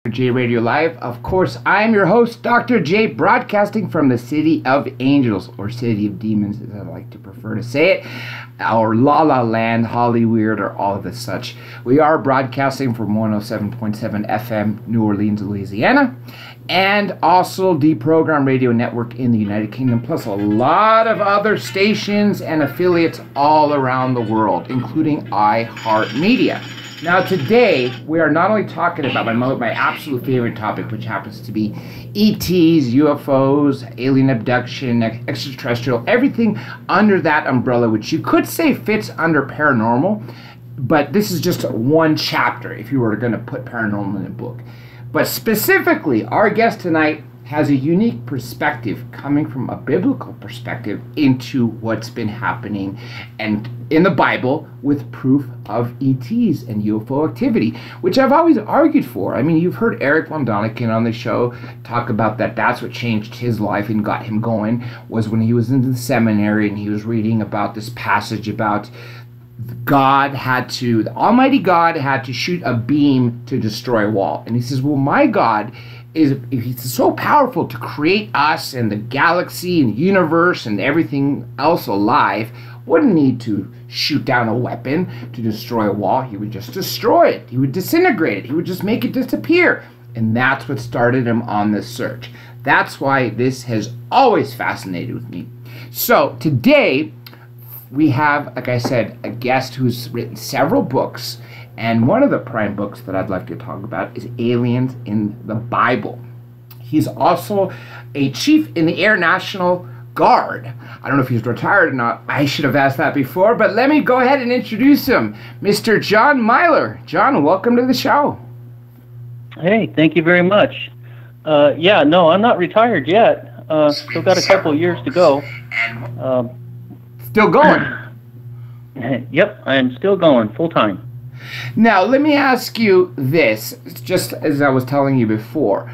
J Radio Live. Of course, I am your host, Dr. J, broadcasting from the City of Angels, or City of Demons, as I like to prefer to say it, or La La Land, Hollywood, or all of the such. We are broadcasting from 107.7 FM, New Orleans, Louisiana, and also Deprogrammed Radio Network in the United Kingdom, plus a lot of other stations and affiliates all around the world, including iHeartMedia. Now today, we are not only talking about my absolute favorite topic, which happens to be ETs, UFOs, alien abduction, extraterrestrial, everything under that umbrella, which you could say fits under paranormal, but this is just one chapter if you were going to put paranormal in a book. But specifically, our guest tonight has a unique perspective coming from a biblical perspective into what's been happening and in the Bible with proof of ETs and UFO activity, which I've always argued for. I mean, you've heard Eric Von Daniken on the show talk about that. That's what changed his life and got him going, was when he was in the seminary and he was reading about this passage about the Almighty God had to shoot a beam to destroy a wall. And he says, well, my God he's so powerful to create us and the galaxy and the universe and everything else alive, wouldn't need to shoot down a weapon to destroy a wall. He would just destroy it. He would disintegrate it. He would just make it disappear. And that's what started him on this search. That's why this has always fascinated with me. So today we have, like I said, a guest who's written several books. And one of the prime books that I'd like to talk about is Aliens in the Bible. He's also a chief in the Air National Guard. I don't know if he's retired or not. I should have asked that before, but let me go ahead and introduce him. Mr. John Milor. John, welcome to the show. Hey, thank you very much. No, I'm not retired yet. Still got a couple of years to go. Still going? Yep, I am still going full time. Now, let me ask you this, just as I was telling you before,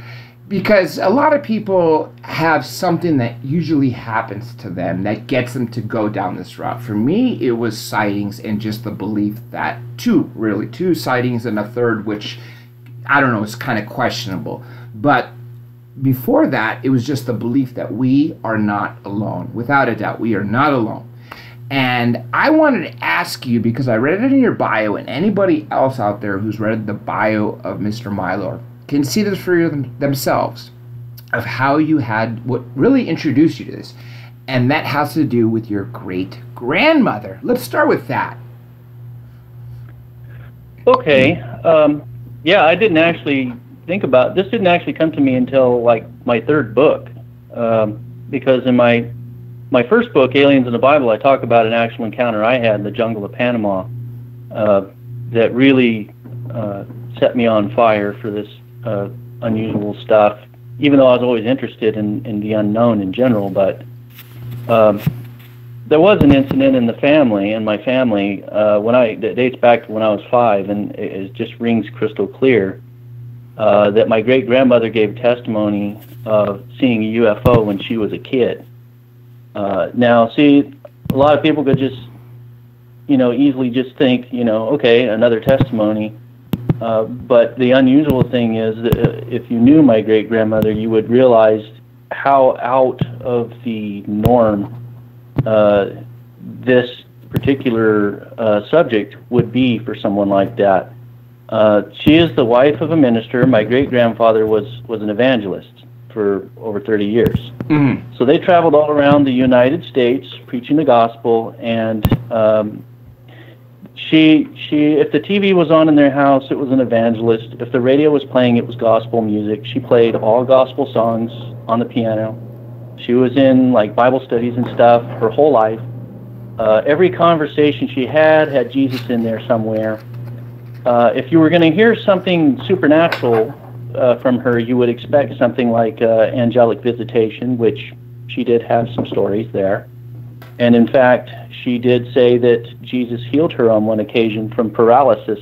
because a lot of people have something that usually happens to them that gets them to go down this route. For me, it was sightings and just the belief that two sightings and a third, which, I don't know, is kind of questionable. But before that, it was just the belief that we are not alone. Without a doubt, we are not alone. And I wanted to ask you, because I read it in your bio, and anybody else out there who's read the bio of Mr. Milor can see this for themselves, of how you had what really introduced you to this. And that has to do with your great-grandmother. Let's start with that. Okay. I didn't actually think about this. Didn't actually come to me until like my third book, because in my first book, Aliens in the Bible, I talk about an actual encounter I had in the jungle of Panama that really set me on fire for this unusual stuff, even though I was always interested in the unknown in general. But there was an incident in my family, that dates back to when I was 5, and it just rings crystal clear, that my great-grandmother gave testimony of seeing a UFO when she was a kid. Now, see, a lot of people could just, easily just think, okay, another testimony. But the unusual thing is that if you knew my great-grandmother, you would realize how out of the norm this particular subject would be for someone like that. She is the wife of a minister. My great-grandfather was an evangelist for over 30 years. Mm-hmm. So they traveled all around the United States preaching the gospel, and she if the TV was on in their house, it was an evangelist. If the radio was playing, it was gospel music. She played all gospel songs on the piano. She was in like Bible studies and stuff her whole life. Every conversation she had Jesus in there somewhere. If you were going to hear something supernatural from her, you would expect something like angelic visitation, which she did have some stories there. And in fact, she did say that Jesus healed her on one occasion from paralysis.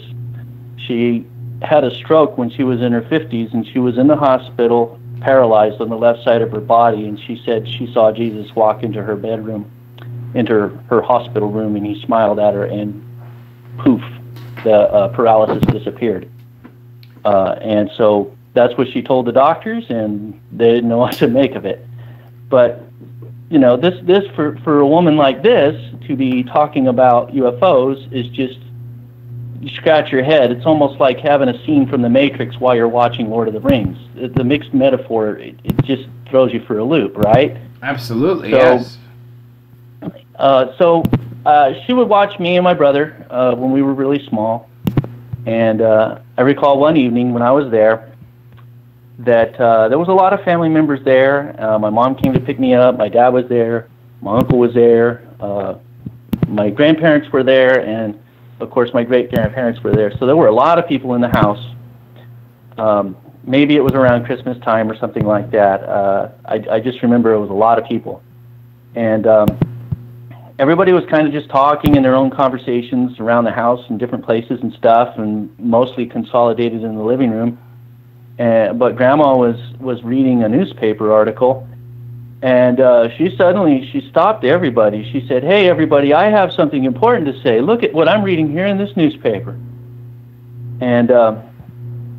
She had a stroke when she was in her 50s, and she was in the hospital, paralyzed on the left side of her body, and she said she saw Jesus walk into her bedroom, into her hospital room, and he smiled at her, and poof, the paralysis disappeared. And so that's what she told the doctors, and they didn't know what to make of it. But you know, this for a woman like this to be talking about UFOs is just, you scratch your head. It's almost like having a scene from The Matrix while you're watching Lord of the Rings. The mixed metaphor, it just throws you for a loop, right? Absolutely, so, yes. So she would watch me and my brother when we were really small. And I recall one evening when I was there that there was a lot of family members there. My mom came to pick me up. My dad was there. My uncle was there. My grandparents were there. And, of course, my great-grandparents were there. So there were a lot of people in the house. Maybe it was around Christmas time or something like that. I just remember it was a lot of people. And everybody was kind of just talking in their own conversations around the house in different places and stuff, and mostly consolidated in the living room. But Grandma was reading a newspaper article, and she stopped everybody. She said, "Hey, everybody, I have something important to say. Look at what I'm reading here in this newspaper." And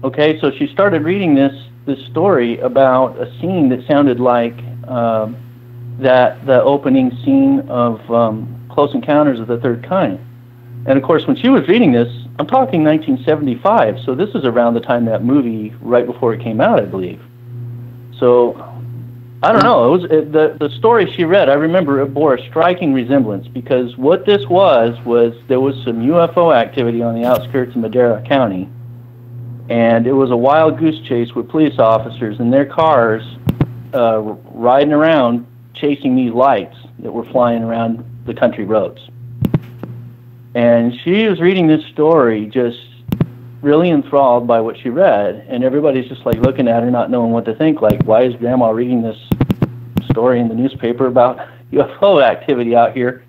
okay, so she started reading this story about a scene that sounded like the opening scene of Close Encounters of the Third Kind. And of course, when she was reading this, I'm talking 1975, so this is around the time that movie, right before it came out, I believe. So, I don't know, the story she read, I remember it bore a striking resemblance, because what this was there was some UFO activity on the outskirts of Madera County, and it was a wild goose chase with police officers in their cars riding around chasing these lights that were flying around the country roads. And she was reading this story just really enthralled by what she read, and everybody's just like looking at her not knowing what to think, like, why is Grandma reading this story in the newspaper about UFO activity out here?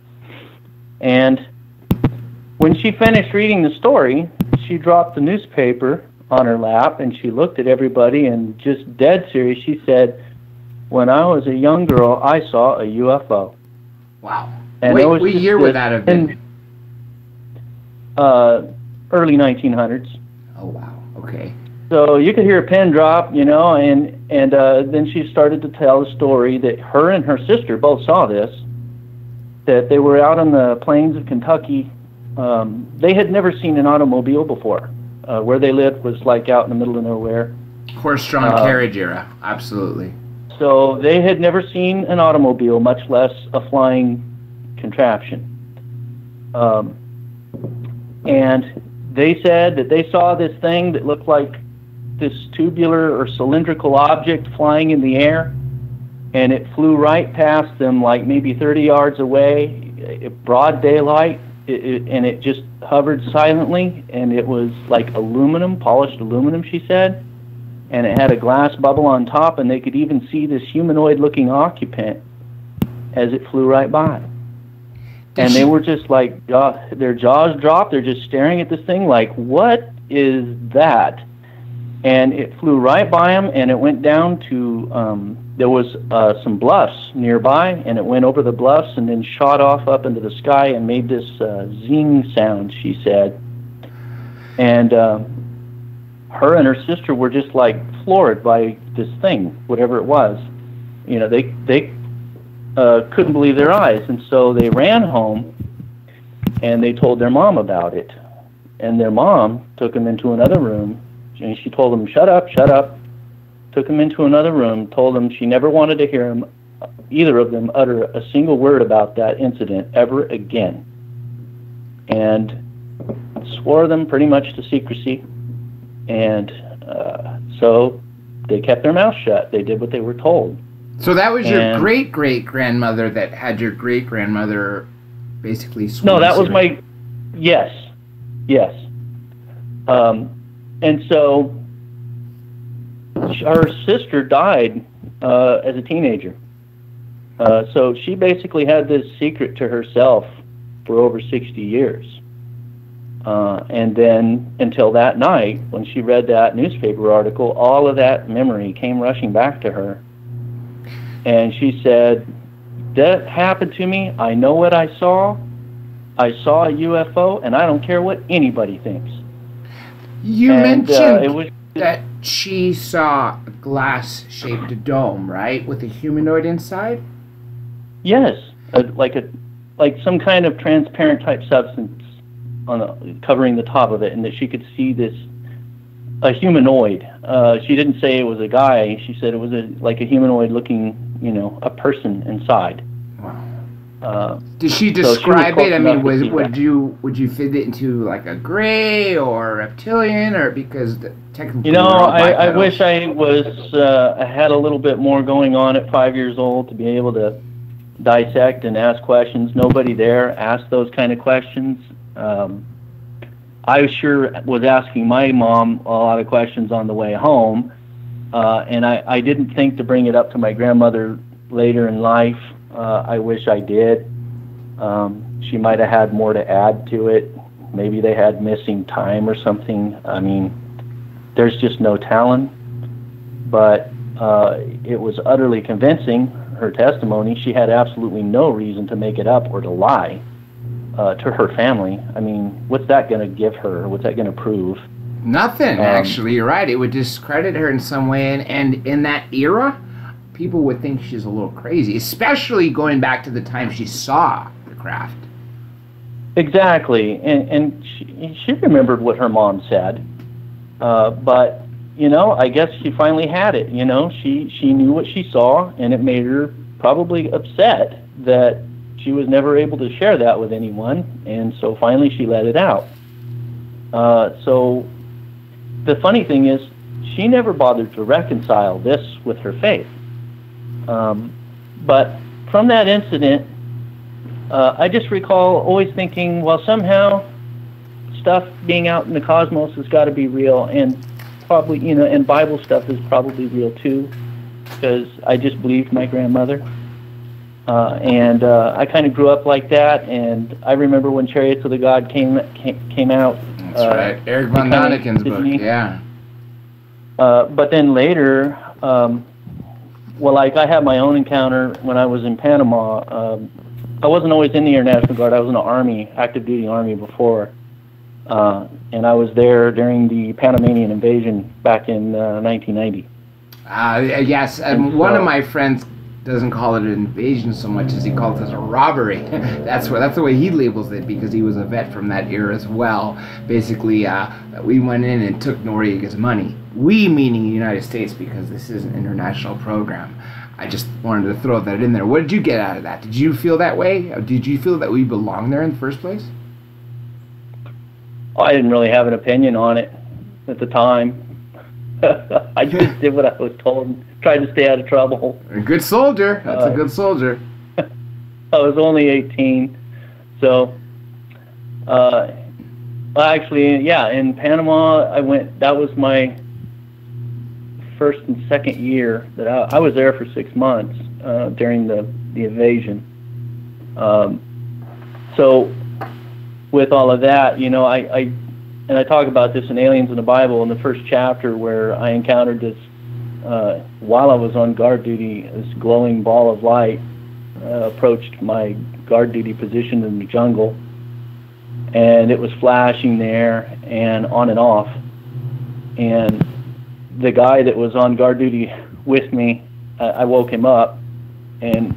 And when she finished reading the story, she dropped the newspaper on her lap and she looked at everybody and just dead serious, she said, "When I was a young girl, I saw a UFO." Wow. And Wait, what year would that have been? Early 1900s. Oh, wow. Okay. So you could hear a pin drop, you know, and then she started to tell a story that her and her sister both saw this, that they were out on the plains of Kentucky. They had never seen an automobile before. Where they lived was like out in the middle of nowhere. Horse-drawn carriage era. Absolutely. So they had never seen an automobile, much less a flying contraption. And they said that they saw this thing that looked like this tubular or cylindrical object flying in the air, and it flew right past them, like maybe 30 yards away, broad daylight, and it just hovered silently, and it was like aluminum, polished aluminum, she said, and it had a glass bubble on top, and they could even see this humanoid-looking occupant as it flew right by. And they were just like, their jaws dropped. They're just staring at this thing like, what is that? And it flew right by them, and it went down to, there was some bluffs nearby, and it went over the bluffs and then shot off up into the sky and made this zing sound, she said. And her and her sister were just like floored by this thing, whatever it was. You know, they couldn't believe their eyes, and so they ran home and they told their mom about it, and their mom took them into another room, and she told them, shut up, took them into another room, told them she never wanted to hear them, either of them, utter a single word about that incident ever again, and swore them pretty much to secrecy. And so they kept their mouth shut. They did what they were told. So that was your great-great-grandmother that had your great-grandmother basically sworn. No, that was my... Yes. And so her sister died as a teenager. So she basically had this secret to herself for over 60 years. And then until that night, when she read that newspaper article, all of that memory came rushing back to her. And she said, that happened to me. I know what I saw. I saw a UFO, and I don't care what anybody thinks. You mentioned that she saw a glass-shaped dome, right, with a humanoid inside? Yes, like some kind of transparent type substance covering the top of it, and that she could see a humanoid. She didn't say it was a guy. She said it was like a humanoid looking, a person inside. Wow. Did she describe it? I mean, would you fit it into like a gray or reptilian, or because technically? I wish I had a little bit more going on at 5 years old to be able to dissect and ask questions. Nobody there asked those kind of questions. I sure was asking my mom a lot of questions on the way home, and I didn't think to bring it up to my grandmother later in life. I wish I did. She might have had more to add to it. Maybe they had missing time or something. I mean, there's just no telling. But it was utterly convincing, her testimony. She had absolutely no reason to make it up or to lie to her family. I mean, what's that going to give her? What's that going to prove? Nothing, actually. You're right. It would discredit her in some way. And in that era, people would think she's a little crazy, especially going back to the time she saw the craft. Exactly. And she remembered what her mom said. But, I guess she finally had it. She knew what she saw, and it made her probably upset that she was never able to share that with anyone, and so finally she let it out. So the funny thing is, she never bothered to reconcile this with her faith. But from that incident, I just recall always thinking, well, somehow stuff being out in the cosmos has got to be real, and probably, and Bible stuff is probably real too, because I just believed my grandmother. And I kind of grew up like that, and I remember when Chariots of the God came out. That's right, Eric von Daniken's book, yeah. But then later, I had my own encounter when I was in Panama. I wasn't always in the Air National Guard. I was in the Army, active duty Army before. And I was there during the Panamanian invasion back in 1990. Yes, and one of my friends doesn't call it an invasion so much as he calls it a robbery. That's the way he labels it, because he was a vet from that era as well. Basically, we went in and took Noriega's money. We meaning the United States, because this is an international program. I just wanted to throw that in there. What did you get out of that? Did you feel that way? Did you feel that we belonged there in the first place? I didn't really have an opinion on it at the time. I just did what I was told and tried to stay out of trouble. A good soldier. That's a good soldier. I was only 18. So, actually, yeah, in Panama, that was my first and second year that I was there for 6 months during the invasion. So, with all of that, I talk about this in Aliens in the Bible in the first chapter, where I encountered this, while I was on guard duty, this glowing ball of light approached my guard duty position in the jungle, and it was flashing there and on and off. And the guy that was on guard duty with me, I woke him up, and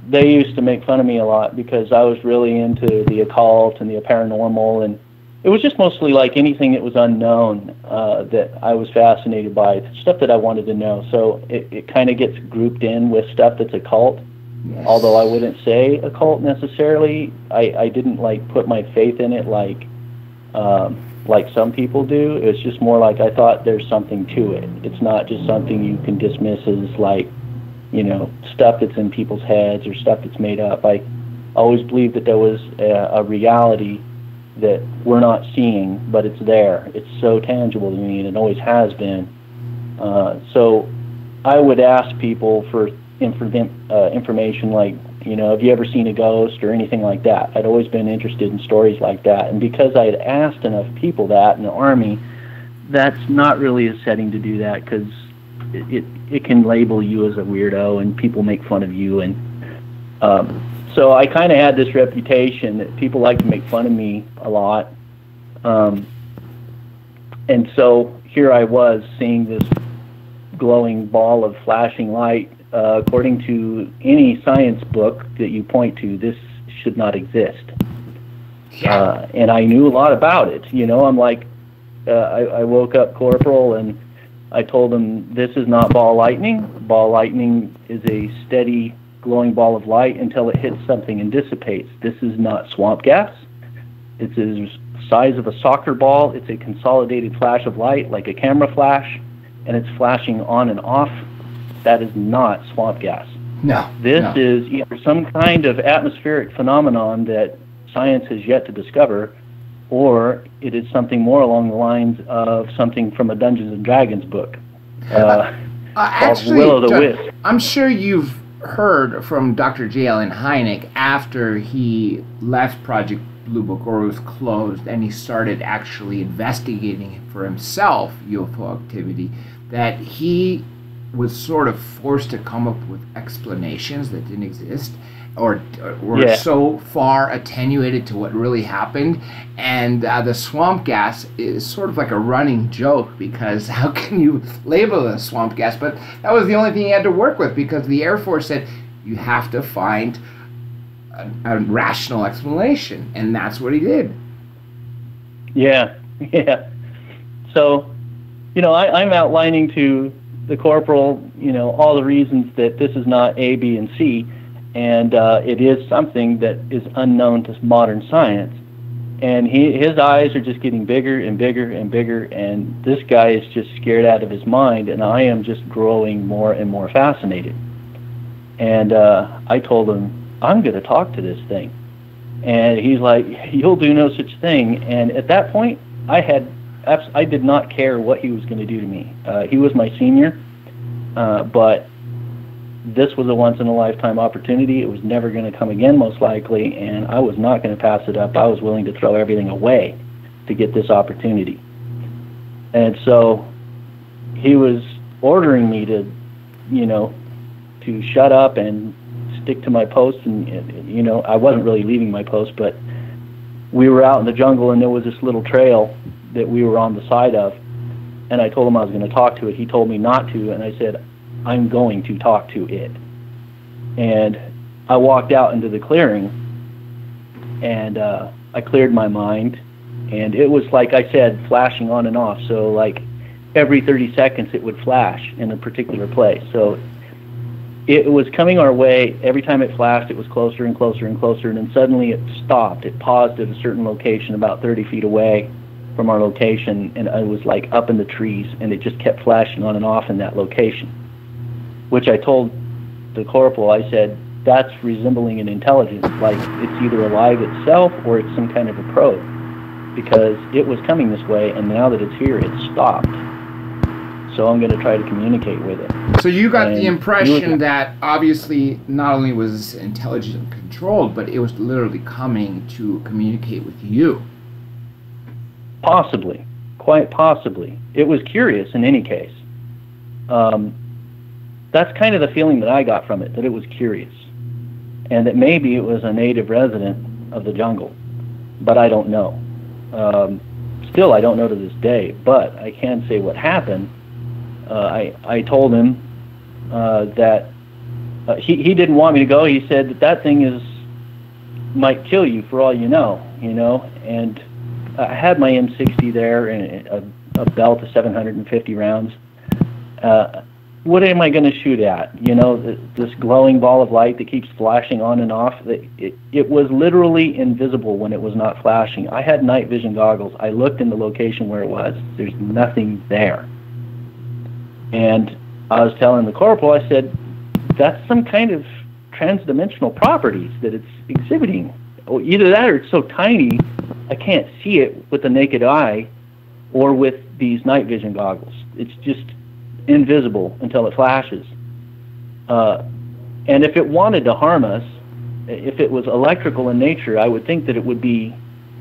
they used to make fun of me a lot because I was really into the occult and the paranormal, and it was just mostly like anything that was unknown that I was fascinated by, stuff that I wanted to know. So it kind of gets grouped in with stuff that's occult. Yes. Although I wouldn't say occult necessarily. I didn't put my faith in it like some people do. It was just more like I thought there's something to it. It's not just something you can dismiss as stuff that's in people's heads or stuff that's made up. I always believed that there was a reality that we're not seeing, but it's there. It's so tangible to me, and it always has been. So I would ask people for information like, have you ever seen a ghost or anything like that? I'd always been interested in stories like that. And because I had asked enough people that in the Army, that's not really a setting to do that, because it can label you as a weirdo and people make fun of you. And so I kind of had this reputation that people like to make fun of me a lot. And so, here I was seeing this glowing ball of flashing light. According to any science book that you point to, this should not exist. And I knew a lot about it. You know, I'm like, I woke up Corporal and I told him, this is not ball lightning. Ball lightning is a steady glowing ball of light until it hits something and dissipates. This is not swamp gas. It's the size of a soccer ball. It's a consolidated flash of light, like a camera flash, and it's flashing on and off. That is not swamp gas. No. This is either some kind of atmospheric phenomenon that science has yet to discover, or it is something more along the lines of something from a Dungeons and Dragons book. Actually, Will o' the Wisp. I'm sure you've heard from Dr. J. Allen Hynek after he left Project Blue Book, or was closed, and he started actually investigating for himself UFO activity, that he was sort of forced to come up with explanations that didn't exist, or were so far attenuated to what really happened. And the swamp gas is sort of like a running joke, because how can you label it a swamp gas? But that was the only thing he had to work with, because the Air Force said you have to find a rational explanation, and that's what he did. Yeah. So, you know, I'm outlining to the Corporal, you know, all the reasons that this is not A, B, and C, and it is something that is unknown to modern science. And his eyes are just getting bigger and bigger and bigger, and this guy is just scared out of his mind, and I am just growing more and more fascinated. And I told him, I'm going to talk to this thing. And he's like, you'll do no such thing. And at that point, I did not care what he was going to do to me. He was my senior, but this was a once-in-a-lifetime opportunity. It was never going to come again, most likely, and I was not going to pass it up. I was willing to throw everything away to get this opportunity. And so he was ordering me to, you know, to shut up and stick to my post. And, you know, I wasn't really leaving my post, but we were out in the jungle, and there was this little trail that we were on the side of, and I told him I was going to talk to it. He told me not to, and I said, I'm going to talk to it. And I walked out into the clearing, and I cleared my mind, and it was, like I said, flashing on and off. So like every 30 seconds it would flash in a particular place. So it was coming our way. Every time it flashed, it was closer and closer and closer, and then suddenly it stopped. It paused at a certain location about 30 feet away from our location, and I was like up in the trees, and it just kept flashing on and off in that location, which I told the Corporal, I said, that's resembling an intelligence, like it's either alive itself or it's some kind of a probe, because it was coming this way, and now that it's here, it's stopped. So I'm going to try to communicate with it. So you got the impression that obviously not only was this intelligent controlled, but it was literally coming to communicate with you. Possibly, quite possibly. It was curious in any case. That's kind of the feeling that I got from it, that it was curious, and that maybe it was a native resident of the jungle, but I don't know. Still, I don't know to this day, but I can say what happened. I told him that he didn't want me to go. He said that thing might kill you for all you know, and I had my M60 there and a belt of 750 rounds. What am I going to shoot at? This glowing ball of light that keeps flashing on and off. It was literally invisible when it was not flashing. I had night vision goggles. I looked in the location where it was. There's nothing there. And I was telling the Corporal, I said, that's some kind of transdimensional properties that it's exhibiting. Either that or it's so tiny I can't see it with the naked eye or with these night vision goggles. It's just invisible until it flashes. And if it wanted to harm us, if it was electrical in nature, I would think that it would be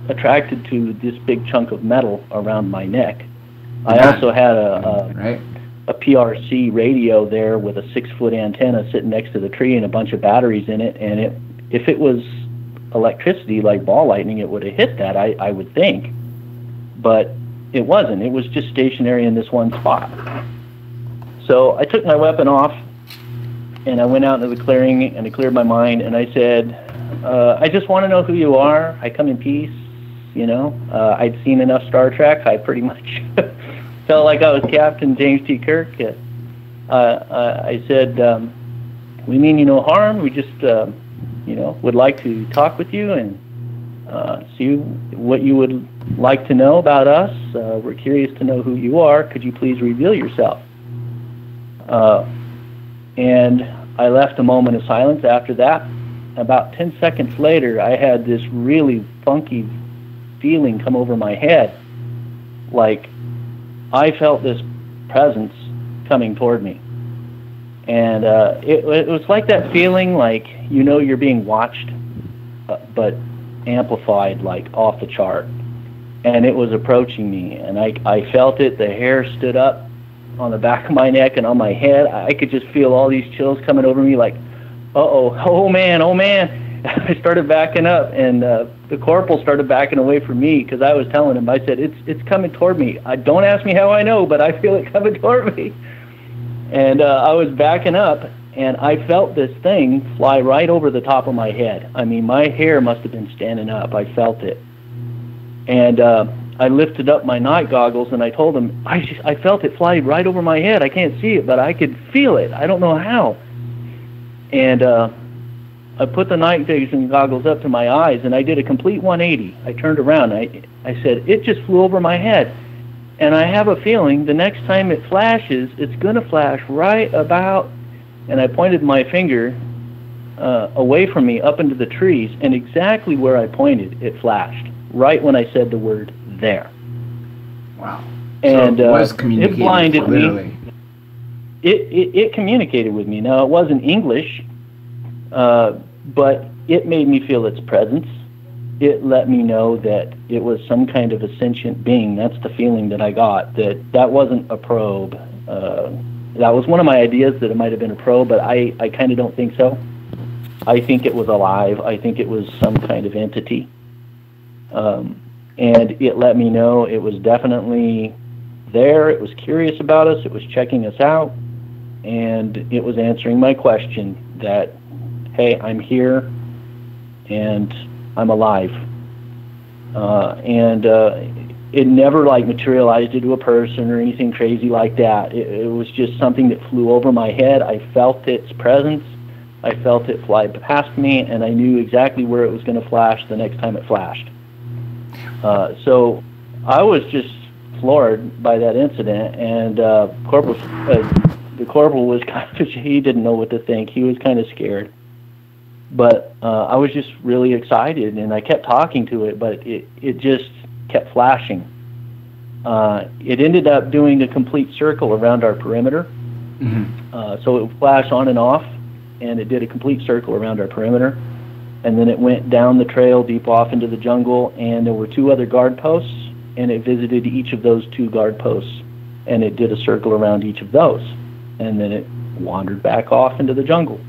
attracted to this big chunk of metal around my neck. I also had a PRC radio there with a 6-foot antenna sitting next to the tree and a bunch of batteries in it, and if it was electricity like ball lightning, it would have hit that, I would think. But it wasn't. It was just stationary in this one spot. So I took my weapon off, and I went out into the clearing, and I cleared my mind, and I said, I just want to know who you are. I come in peace, I'd seen enough Star Trek. I pretty much felt like I was Captain James T. Kirk. I said, we mean you no harm. We just, would like to talk with you and see what you would like to know about us. We're curious to know who you are. Could you please reveal yourself? And I left a moment of silence after that. About 10 seconds later, I had this really funky feeling come over my head. Like I felt this presence coming toward me. And it was like that feeling like, you're being watched, but amplified, like off the chart. And it was approaching me, and I felt it. The hair stood up on the back of my neck and on my head. I could just feel all these chills coming over me like, oh man. I started backing up, and the corporal started backing away from me because I was telling him, I said, it's coming toward me. Don't ask me how I know, but I feel it coming toward me. And I was backing up, and I felt this thing fly right over the top of my head. I mean, my hair must have been standing up. I felt it. And I lifted up my night goggles, and I told him, I felt it fly right over my head. I can't see it, but I could feel it. I don't know how. And I put the night vision goggles up to my eyes, and I did a complete 180. I turned around. I said, it just flew over my head. And I have a feeling the next time it flashes, it's going to flash right about, and I pointed my finger away from me up into the trees, and exactly where I pointed, it flashed, right when I said the word there. Wow. And so it blinded me. It communicated with me. Now, it wasn't English, but it made me feel its presence. It let me know that it was some kind of a sentient being. That's the feeling that I got, that wasn't a probe. That was one of my ideas, that it might have been a probe, but I kind of don't think so. I think it was alive. I think it was some kind of entity. And it let me know it was definitely there. It was curious about us. It was checking us out. And it was answering my question that, hey, I'm here and I'm alive. It never materialized into a person or anything crazy like that. It was just something that flew over my head. I felt its presence. I felt it fly past me, and I knew exactly where it was going to flash the next time it flashed. So I was just floored by that incident, and the corporal was kind of, he didn't know what to think. He was kind of scared. But I was just really excited, and I kept talking to it, but it just kept flashing. It ended up doing a complete circle around our perimeter. Mm-hmm. So it would flash on and off, and it did a complete circle around our perimeter. And then it went down the trail deep off into the jungle, and there were 2 other guard posts, and it visited each of those 2 guard posts, and it did a circle around each of those. And then it wandered back off into the jungle.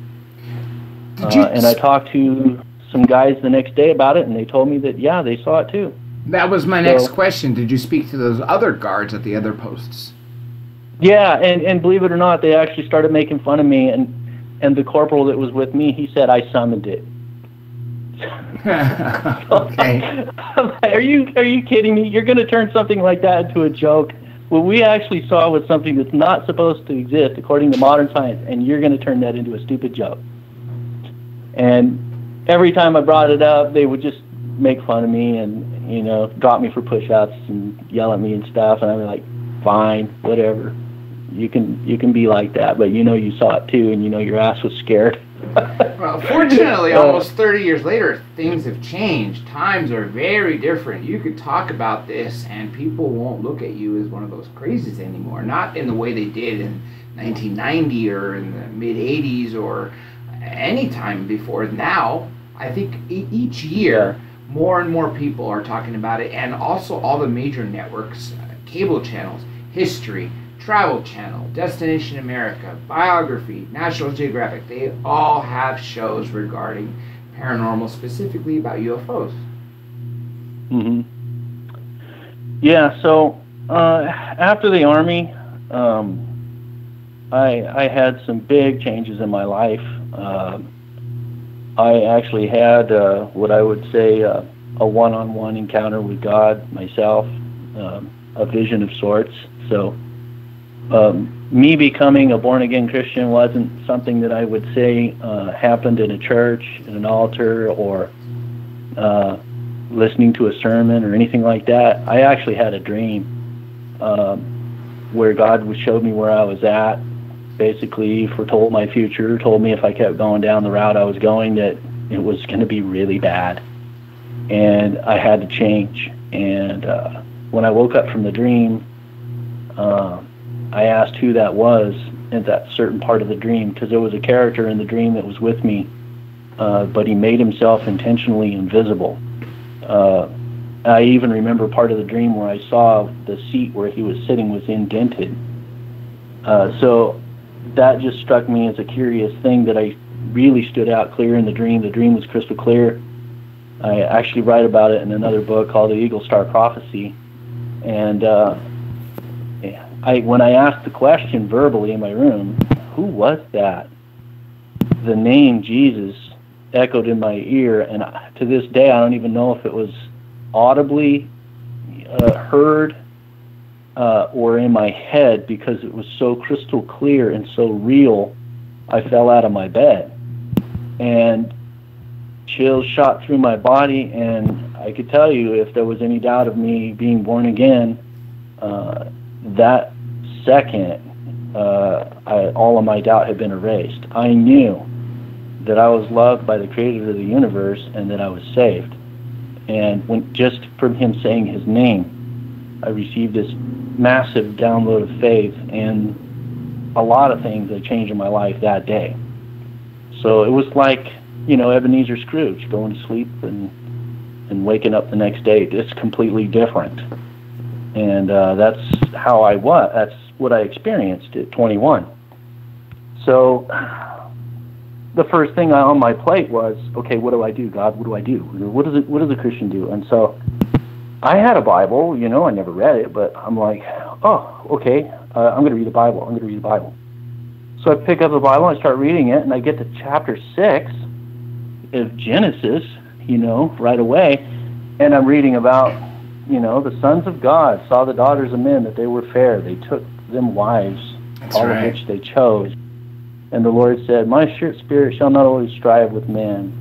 And I talked to some guys the next day about it, and they told me that, yeah, they saw it too. That was my next question. Did you speak to those other guards at the other posts? Yeah, and believe it or not, they actually started making fun of me, and the corporal that was with me, he said I summoned it. Okay. Are you kidding me? You're going to turn something like that into a joke? What we actually saw was something that's not supposed to exist according to modern science, and you're going to turn that into a stupid joke. And every time I brought it up, they would just make fun of me and, drop me for push-ups and yell at me and stuff. And I'd be like, fine, whatever. You can be like that, but you saw it too, and your ass was scared. Well, fortunately, almost 30 years later, things have changed. Times are very different. You could talk about this, and people won't look at you as one of those crazies anymore. Not in the way they did in 1990 or in the mid-'80s or any time before. Now, I think each year, more and more people are talking about it, and also all the major networks, cable channels, History, Travel Channel, Destination America, Biography, National Geographic, they all have shows regarding paranormal, specifically about UFOs. Mm-hmm. Yeah, so After the Army, I had some big changes in my life. I actually had what I would say a one-on-one encounter with God myself, a vision of sorts. So me becoming a born-again Christian wasn't something that I would say happened in a church, in an altar, or listening to a sermon or anything like that. I actually had a dream where God showed me where I was at, basically foretold my future, told me if I kept going down the route I was going that it was going to be really bad, and I had to change. And when I woke up from the dream, I asked who that was in that certain part of the dream, because there was a character in the dream that was with me, but he made himself intentionally invisible. I even remember part of the dream where I saw the seat where he was sitting was indented. So that just struck me as a curious thing that I really stood out clear in the dream. The dream was crystal clear. I actually write about it in another book called The Eagle Star Prophecy. And when I asked the question verbally in my room, who was that? The name Jesus echoed in my ear, and to this day I don't even know if it was audibly heard or in my head, because it was so crystal clear and so real. I fell out of my bed and chills shot through my body, and I could tell you, if there was any doubt of me being born again, that second all of my doubt had been erased. I knew that I was loved by the creator of the universe and that I was saved. And when just from him saying his name, I received this massive download of faith, and a lot of things that changed in my life that day. So it was like, Ebenezer Scrooge, going to sleep and waking up the next day. It's completely different. And that's how I was. That's what I experienced at 21. So the first thing on my plate was, okay, what do I do, God? What do I do? What does a Christian do? And so I had a Bible, I never read it, but I'm like, oh, okay, I'm going to read the Bible. So I pick up the Bible, I start reading it, and I get to chapter 6 of Genesis, right away, and I'm reading about, the sons of God saw the daughters of men, that they were fair. They took them wives, all of which they chose. And the Lord said, my spirit shall not always strive with man,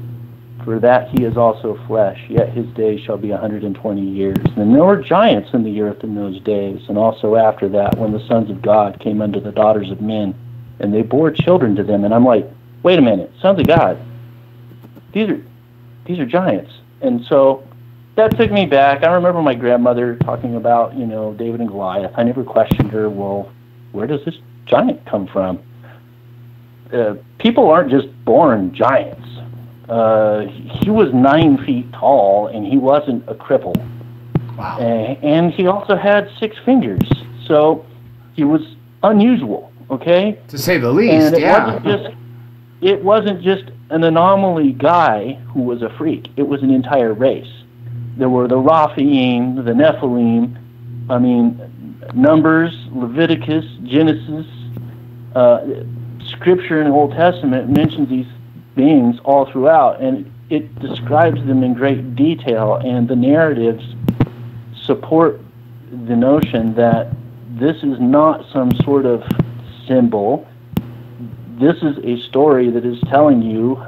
for that he is also flesh, yet his days shall be 120 years. And there were giants in the earth in those days, and also after that, when the sons of God came unto the daughters of men, and they bore children to them. And I'm like, wait a minute, sons of God, these are giants. And so that took me back. I remember my grandmother talking about, David and Goliath. I never questioned her, well, where does this giant come from? People aren't just born giants. He was 9 feet tall, and he wasn't a cripple. Wow. And he also had 6 fingers. So he was unusual, okay? To say the least, and it wasn't just an anomaly guy who was a freak. It was an entire race. There were the Raphaim, the Nephilim, Numbers, Leviticus, Genesis. Scripture in the Old Testament mentions these beings all throughout, and it describes them in great detail, and the narratives support the notion that this is not some sort of symbol. This is a story that is telling you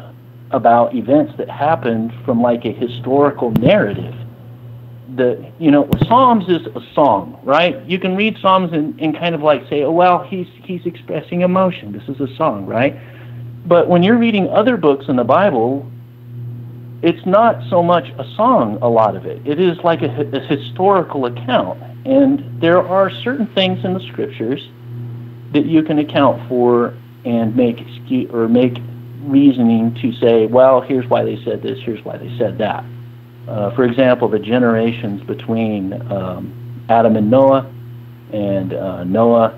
about events that happened from like a historical narrative. Psalms is a song, right? You can read Psalms and kind of like say, oh, well, he's expressing emotion. This is a song, right? But when you're reading other books in the Bible, it's not so much a song, a lot of it. It is like a historical account. And there are certain things in the scriptures that you can account for and make reasoning to say, well, here's why they said this, here's why they said that. For example, the generations between Adam and Noah, and Noah,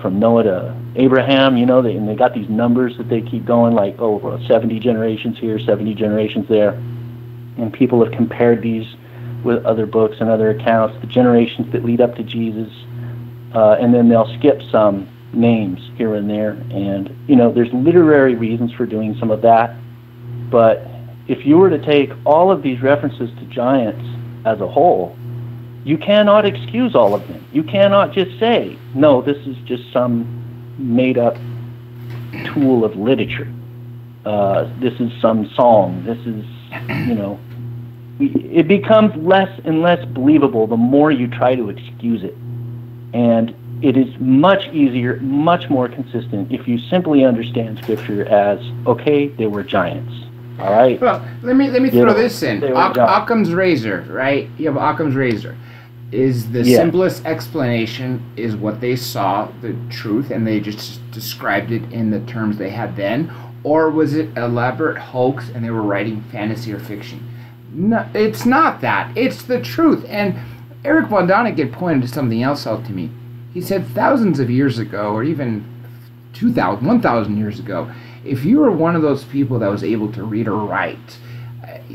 from Noah to Abraham, and they got these numbers that they keep going, like, 70 generations here, 70 generations there. And people have compared these with other books and other accounts, the generations that lead up to Jesus, and then they'll skip some names here and there. And, there's literary reasons for doing some of that. But if you were to take all of these references to giants as a whole, you cannot excuse all of them. You cannot just say, no, this is just some made-up tool of literature. This is some song. This is, it becomes less and less believable the more you try to excuse it. And it is much easier, much more consistent if you simply understand Scripture as, okay, they were giants. All right. Well, let me throw this in. Occam's razor, right? You have Occam's razor. Is the simplest explanation is what they saw, the truth, and they just described it in the terms they had then, or was it elaborate hoax and they were writing fantasy or fiction? No, it's not that. It's the truth. And Eric von Däniken pointed something else out to me. He said thousands of years ago, or even 2,000, 1,000 years ago, if you were one of those people that was able to read or write,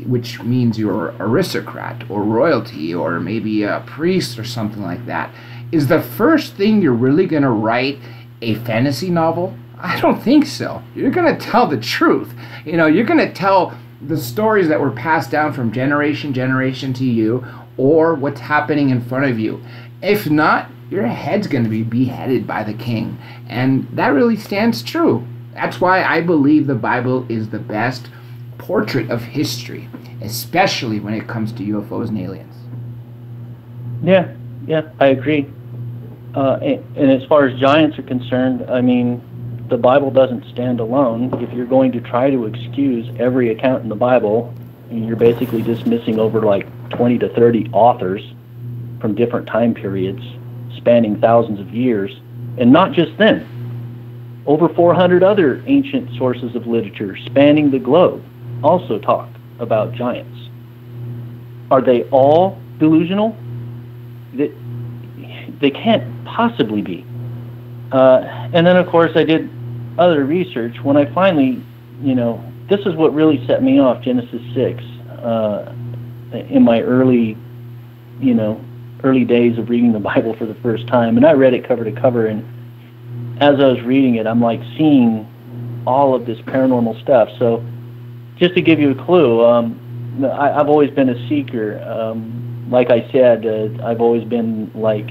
which means you're an aristocrat or royalty or maybe a priest or something like that, is the first thing you're really going to write a fantasy novel? I don't think so. You're going to tell the truth. You're going to tell the stories that were passed down from generation to you, or what's happening in front of you. If not, your head's going to be beheaded by the king. And that really stands true. That's why I believe the Bible is the best portrait of history, especially when it comes to UFOs and aliens. Yeah, I agree. And as far as giants are concerned, I mean, the Bible doesn't stand alone. If you're going to try to excuse every account in the Bible, you're basically dismissing over like 20 to 30 authors from different time periods, spanning thousands of years, and not just them. Over 400 other ancient sources of literature spanning the globe also talk about giants. Are they all delusional? They can't possibly be. And then, of course, I did other research. When I finally, this is what really set me off, Genesis 6, in my early days of reading the Bible for the first time. And I read it cover to cover, and as I was reading it, I'm like seeing all of this paranormal stuff. So just to give you a clue, I've always been a seeker. Like I said, I've always been like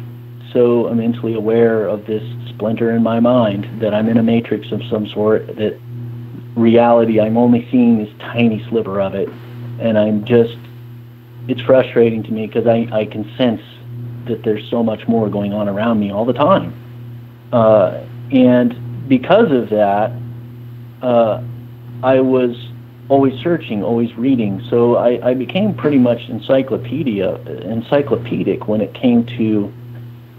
so immensely aware of this splinter in my mind that I'm in a matrix of some sort, that reality, I'm only seeing this tiny sliver of it. And it's frustrating to me because I can sense that there's so much more going on around me all the time. And because of that, I was always searching, always reading. So I became pretty much encyclopedic when it came to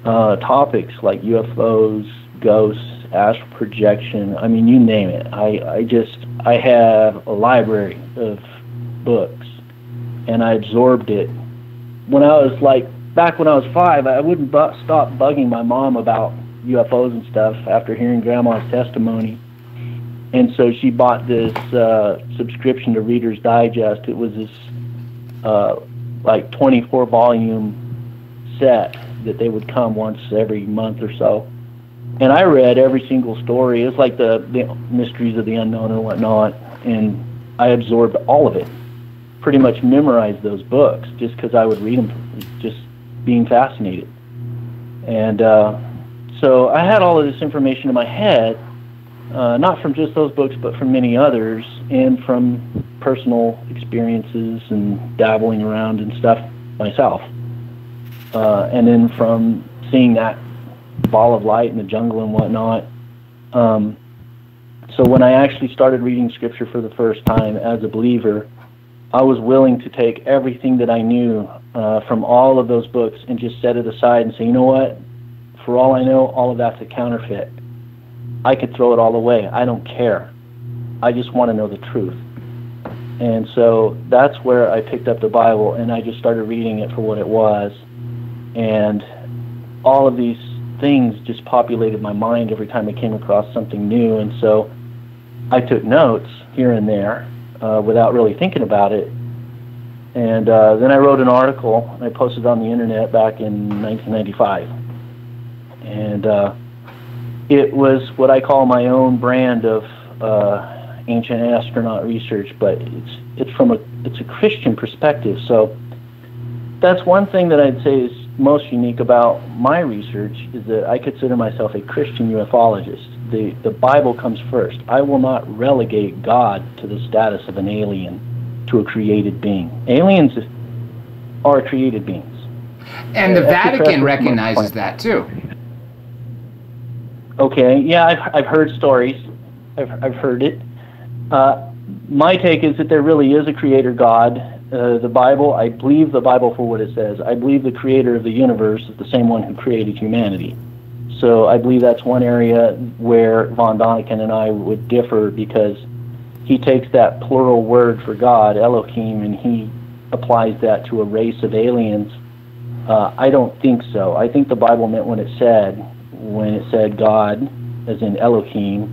topics like UFOs, ghosts, astral projection. I mean, you name it. I have a library of books, and I absorbed it. Back when I was 5, I wouldn't stop bugging my mom about UFOs and stuff after hearing Grandma's testimony. And so she bought this subscription to Reader's Digest. It was this 24-volume set that they would come once every month or so. And I read every single story. It's like the mysteries of the unknown and whatnot. And I absorbed all of it. Pretty much memorized those books just because I would read them, just being fascinated. And so I had all of this information in my head, not from just those books, but from many others, and from personal experiences and dabbling around and stuff myself. And then from seeing that ball of light in the jungle and whatnot. So when I actually started reading Scripture for the first time as a believer, I was willing to take everything that I knew from all of those books and just set it aside and say, you know what? For all I know, all of that's a counterfeit. I could throw it all away. I don't care. I just want to know the truth. And so that's where I picked up the Bible, and I just started reading it for what it was. And all of these things just populated my mind every time I came across something new. And so I took notes here and there without really thinking about it. And then I wrote an article, and I posted it on the internet back in 1995. And it was what I call my own brand of ancient astronaut research, but it's a Christian perspective. So that's one thing that I'd say is most unique about my research, is that I consider myself a Christian ufologist. The Bible comes first. I will not relegate God to the status of an alien, to a created being. Aliens are created beings. And the Vatican recognizes that too. Okay, yeah, I've heard stories. I've heard it. My take is that there really is a creator God. The Bible, I believe the Bible for what it says. I believe the creator of the universe is the same one who created humanity. So I believe that's one area where von Däniken and I would differ, because he takes that plural word for God, Elohim, and he applies that to a race of aliens. I don't think so. I think the Bible meant when it said God, as in Elohim,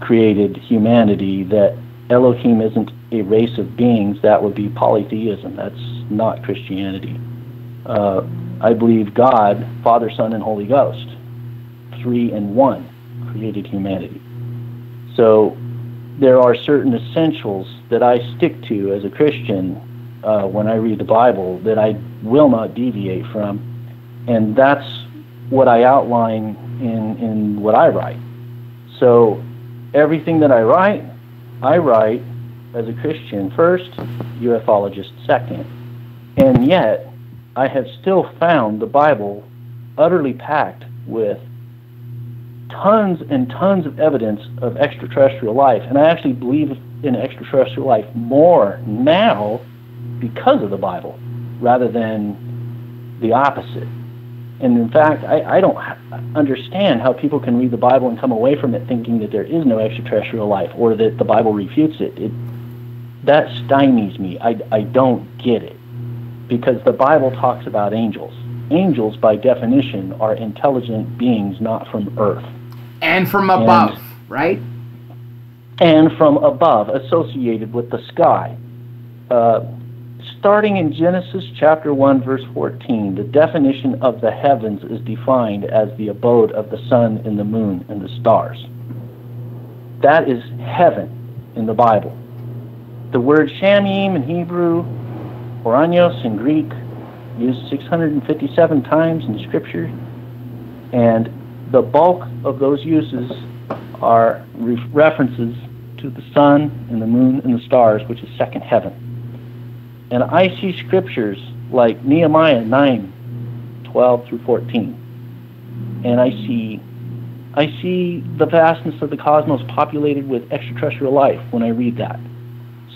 created humanity, that Elohim isn't a race of beings. That would be polytheism. That's not Christianity. I believe God, Father, Son, and Holy Ghost, 3 in 1, created humanity. So there are certain essentials that I stick to as a Christian when I read the Bible that I will not deviate from, and that's what I outline in what I write. So everything that I write as a Christian first, ufologist second. And yet, I have still found the Bible utterly packed with tons and tons of evidence of extraterrestrial life. And I actually believe in extraterrestrial life more now because of the Bible, rather than the opposite. And in fact, I don't understand how people can read the Bible and come away from it thinking that there is no extraterrestrial life, or that the Bible refutes it. That stymies me. I don't get it. Because the Bible talks about angels. Angels, by definition, are intelligent beings not from earth. And from above, right? And from above, associated with the sky. Starting in Genesis chapter 1, verse 14, the definition of the heavens is defined as the abode of the sun and the moon and the stars. That is heaven in the Bible. The word shamim in Hebrew, Oranios in Greek, used 657 times in Scripture, and the bulk of those uses are references to the sun and the moon and the stars, which is second heaven. And I see scriptures like Nehemiah 9:12 through 14, and I see the vastness of the cosmos populated with extraterrestrial life when I read that.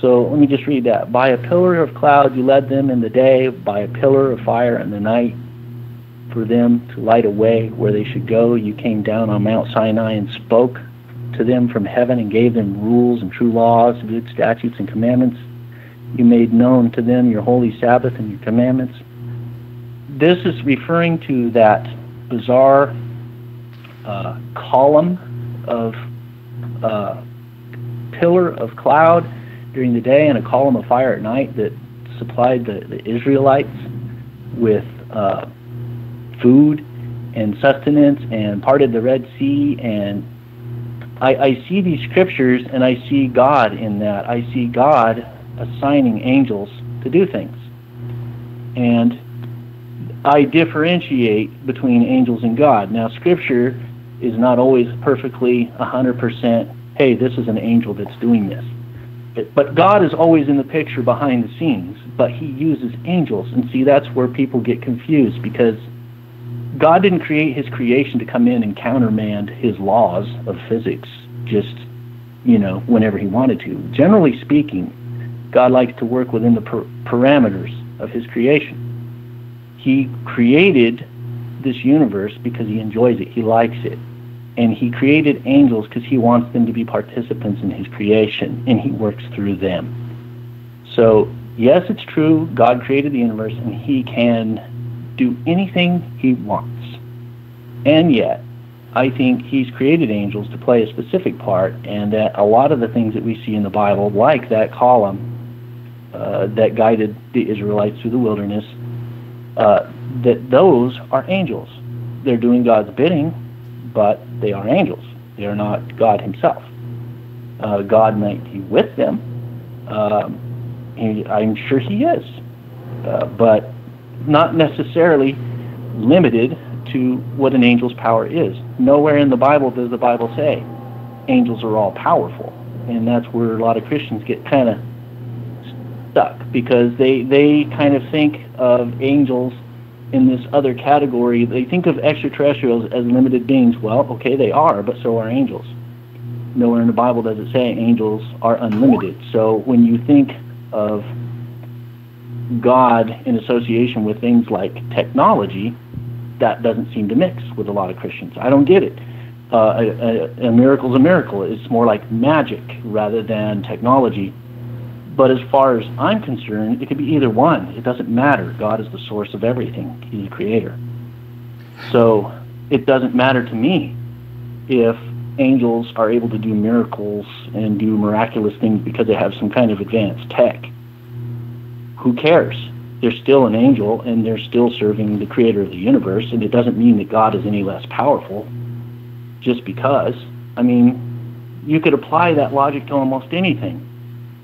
So let me just read that. By a pillar of cloud you led them in the day, by a pillar of fire in the night, for them to light a way where they should go. You came down on Mount Sinai and spoke to them from heaven and gave them rules and true laws, good statutes and commandments. You made known to them your holy Sabbath and your commandments. This is referring to that bizarre column of pillar of cloud during the day and a column of fire at night that supplied the Israelites with food and sustenance and parted the Red Sea. And I see these scriptures and I see God in that. I see God assigning angels to do things. And I differentiate between angels and God. Now, Scripture is not always perfectly 100%, hey, this is an angel that's doing this. But God is always in the picture behind the scenes, but he uses angels. And see, that's where people get confused, because God didn't create his creation to come in and countermand his laws of physics just, whenever he wanted to. Generally speaking, God likes to work within the parameters of his creation. He created this universe because he enjoys it. He likes it. And he created angels because he wants them to be participants in his creation, and he works through them. So, yes, it's true, God created the universe, and he can do anything he wants. And yet, I think he's created angels to play a specific part, and that a lot of the things that we see in the Bible, like that column, that guided the Israelites through the wilderness, that those are angels. They're doing God's bidding, but they are angels. They are not God himself. God might be with them. I'm sure he is, but not necessarily limited to what an angel's power is. Nowhere in the Bible does the Bible say angels are all powerful, and that's where a lot of Christians get kind of stuck, because they kind of think of angels in this other category. They think of extraterrestrials as limited beings. Well, okay, they are, but so are angels. Nowhere in the Bible does it say angels are unlimited. So when you think of God in association with things like technology, that doesn't seem to mix with a lot of Christians. I don't get it. A miracle's a miracle. It's more like magic rather than technology. But as far as I'm concerned, it could be either one. It doesn't matter. God is the source of everything. He's the creator. So it doesn't matter to me if angels are able to do miracles and do miraculous things because they have some kind of advanced tech. Who cares? They're still an angel, and they're still serving the creator of the universe, and it doesn't mean that God is any less powerful just because. I mean, you could apply that logic to almost anything.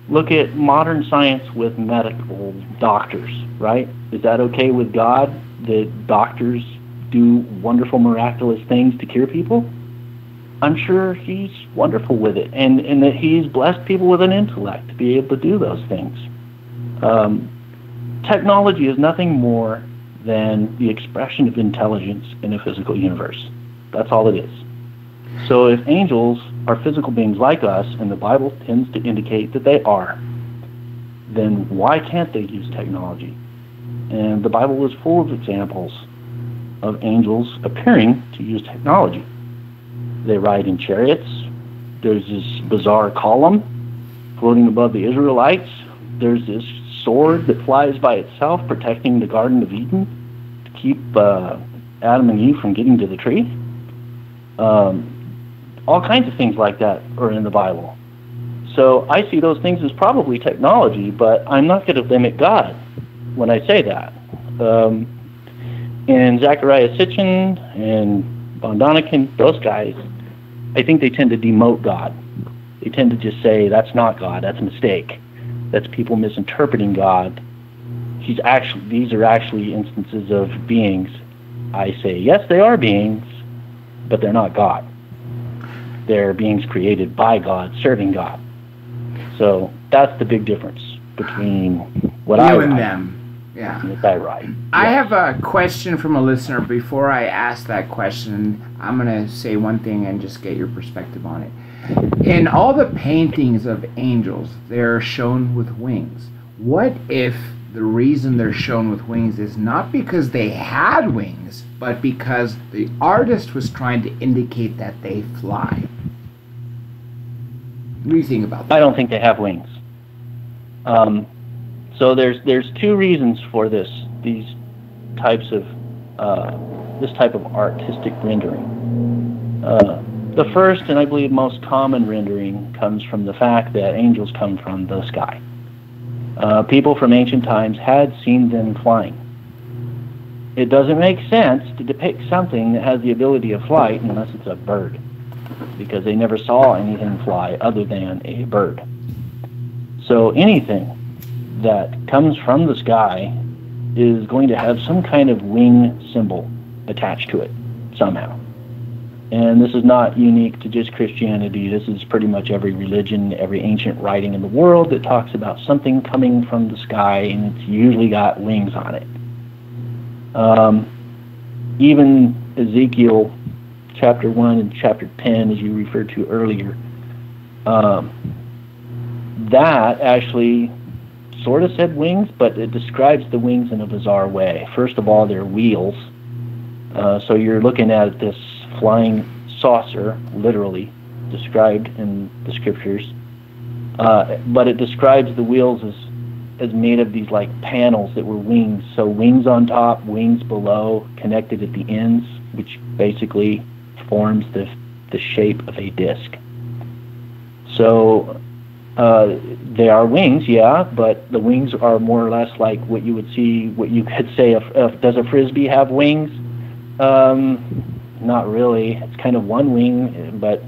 Look at modern science with medical doctors, right? Is that okay with God, that doctors do wonderful, miraculous things to cure people? I'm sure he's wonderful with it, and that he's blessed people with an intellect to be able to do those things. Technology is nothing more than the expression of intelligence in a physical universe. That's all it is. So if angels are physical beings like us, and the Bible tends to indicate that they are, then why can't they use technology? And the Bible is full of examples of angels appearing to use technology. They ride in chariots. There's this bizarre column floating above the Israelites. There's this sword that flies by itself, protecting the Garden of Eden to keep Adam and Eve from getting to the tree. All kinds of things like that are in the Bible. So I see those things as probably technology, but I'm not going to limit God when I say that. And Zachariah Sitchin and Von Daniken, those guys, I think they tend to demote God. They tend to just say, that's not God, that's a mistake. That's people misinterpreting God. These are actually instances of beings. I say, yes, they are beings, but they're not God. They're beings created by God, serving God. So that's the big difference between what I and write them. Yeah. and what I write. I Yes. have a question from a listener. Before I ask that question, I'm going to say one thing and just get your perspective on it. In all the paintings of angels, they're shown with wings. What if the reason they're shown with wings is not because they had wings, but because the artist was trying to indicate that they fly? What do you think about that? I don't think they have wings. So there's two reasons for these types of this type of artistic rendering. The first, and I believe most common rendering, comes from the fact that angels come from the sky. People from ancient times had seen them flying. It doesn't make sense to depict something that has the ability of flight unless it's a bird, because they never saw anything fly other than a bird. So anything that comes from the sky is going to have some kind of wing symbol attached to it somehow. And this is not unique to just Christianity. This is pretty much every religion, every ancient writing in the world that talks about something coming from the sky, and it's usually got wings on it. Even Ezekiel chapter 1 and chapter 10, as you referred to earlier, that actually sort of said wings, but it describes the wings in a bizarre way. First of all, they're wheels. So you're looking at this flying saucer, literally described in the scriptures, but it describes the wheels as made of these like panels that were wings. So wings on top, wings below, connected at the ends, which basically forms the shape of a disc. So They are wings, yeah, but the wings are more or less like what you would see, what you could say, does a Frisbee have wings? Not really. It's kind of one wing, but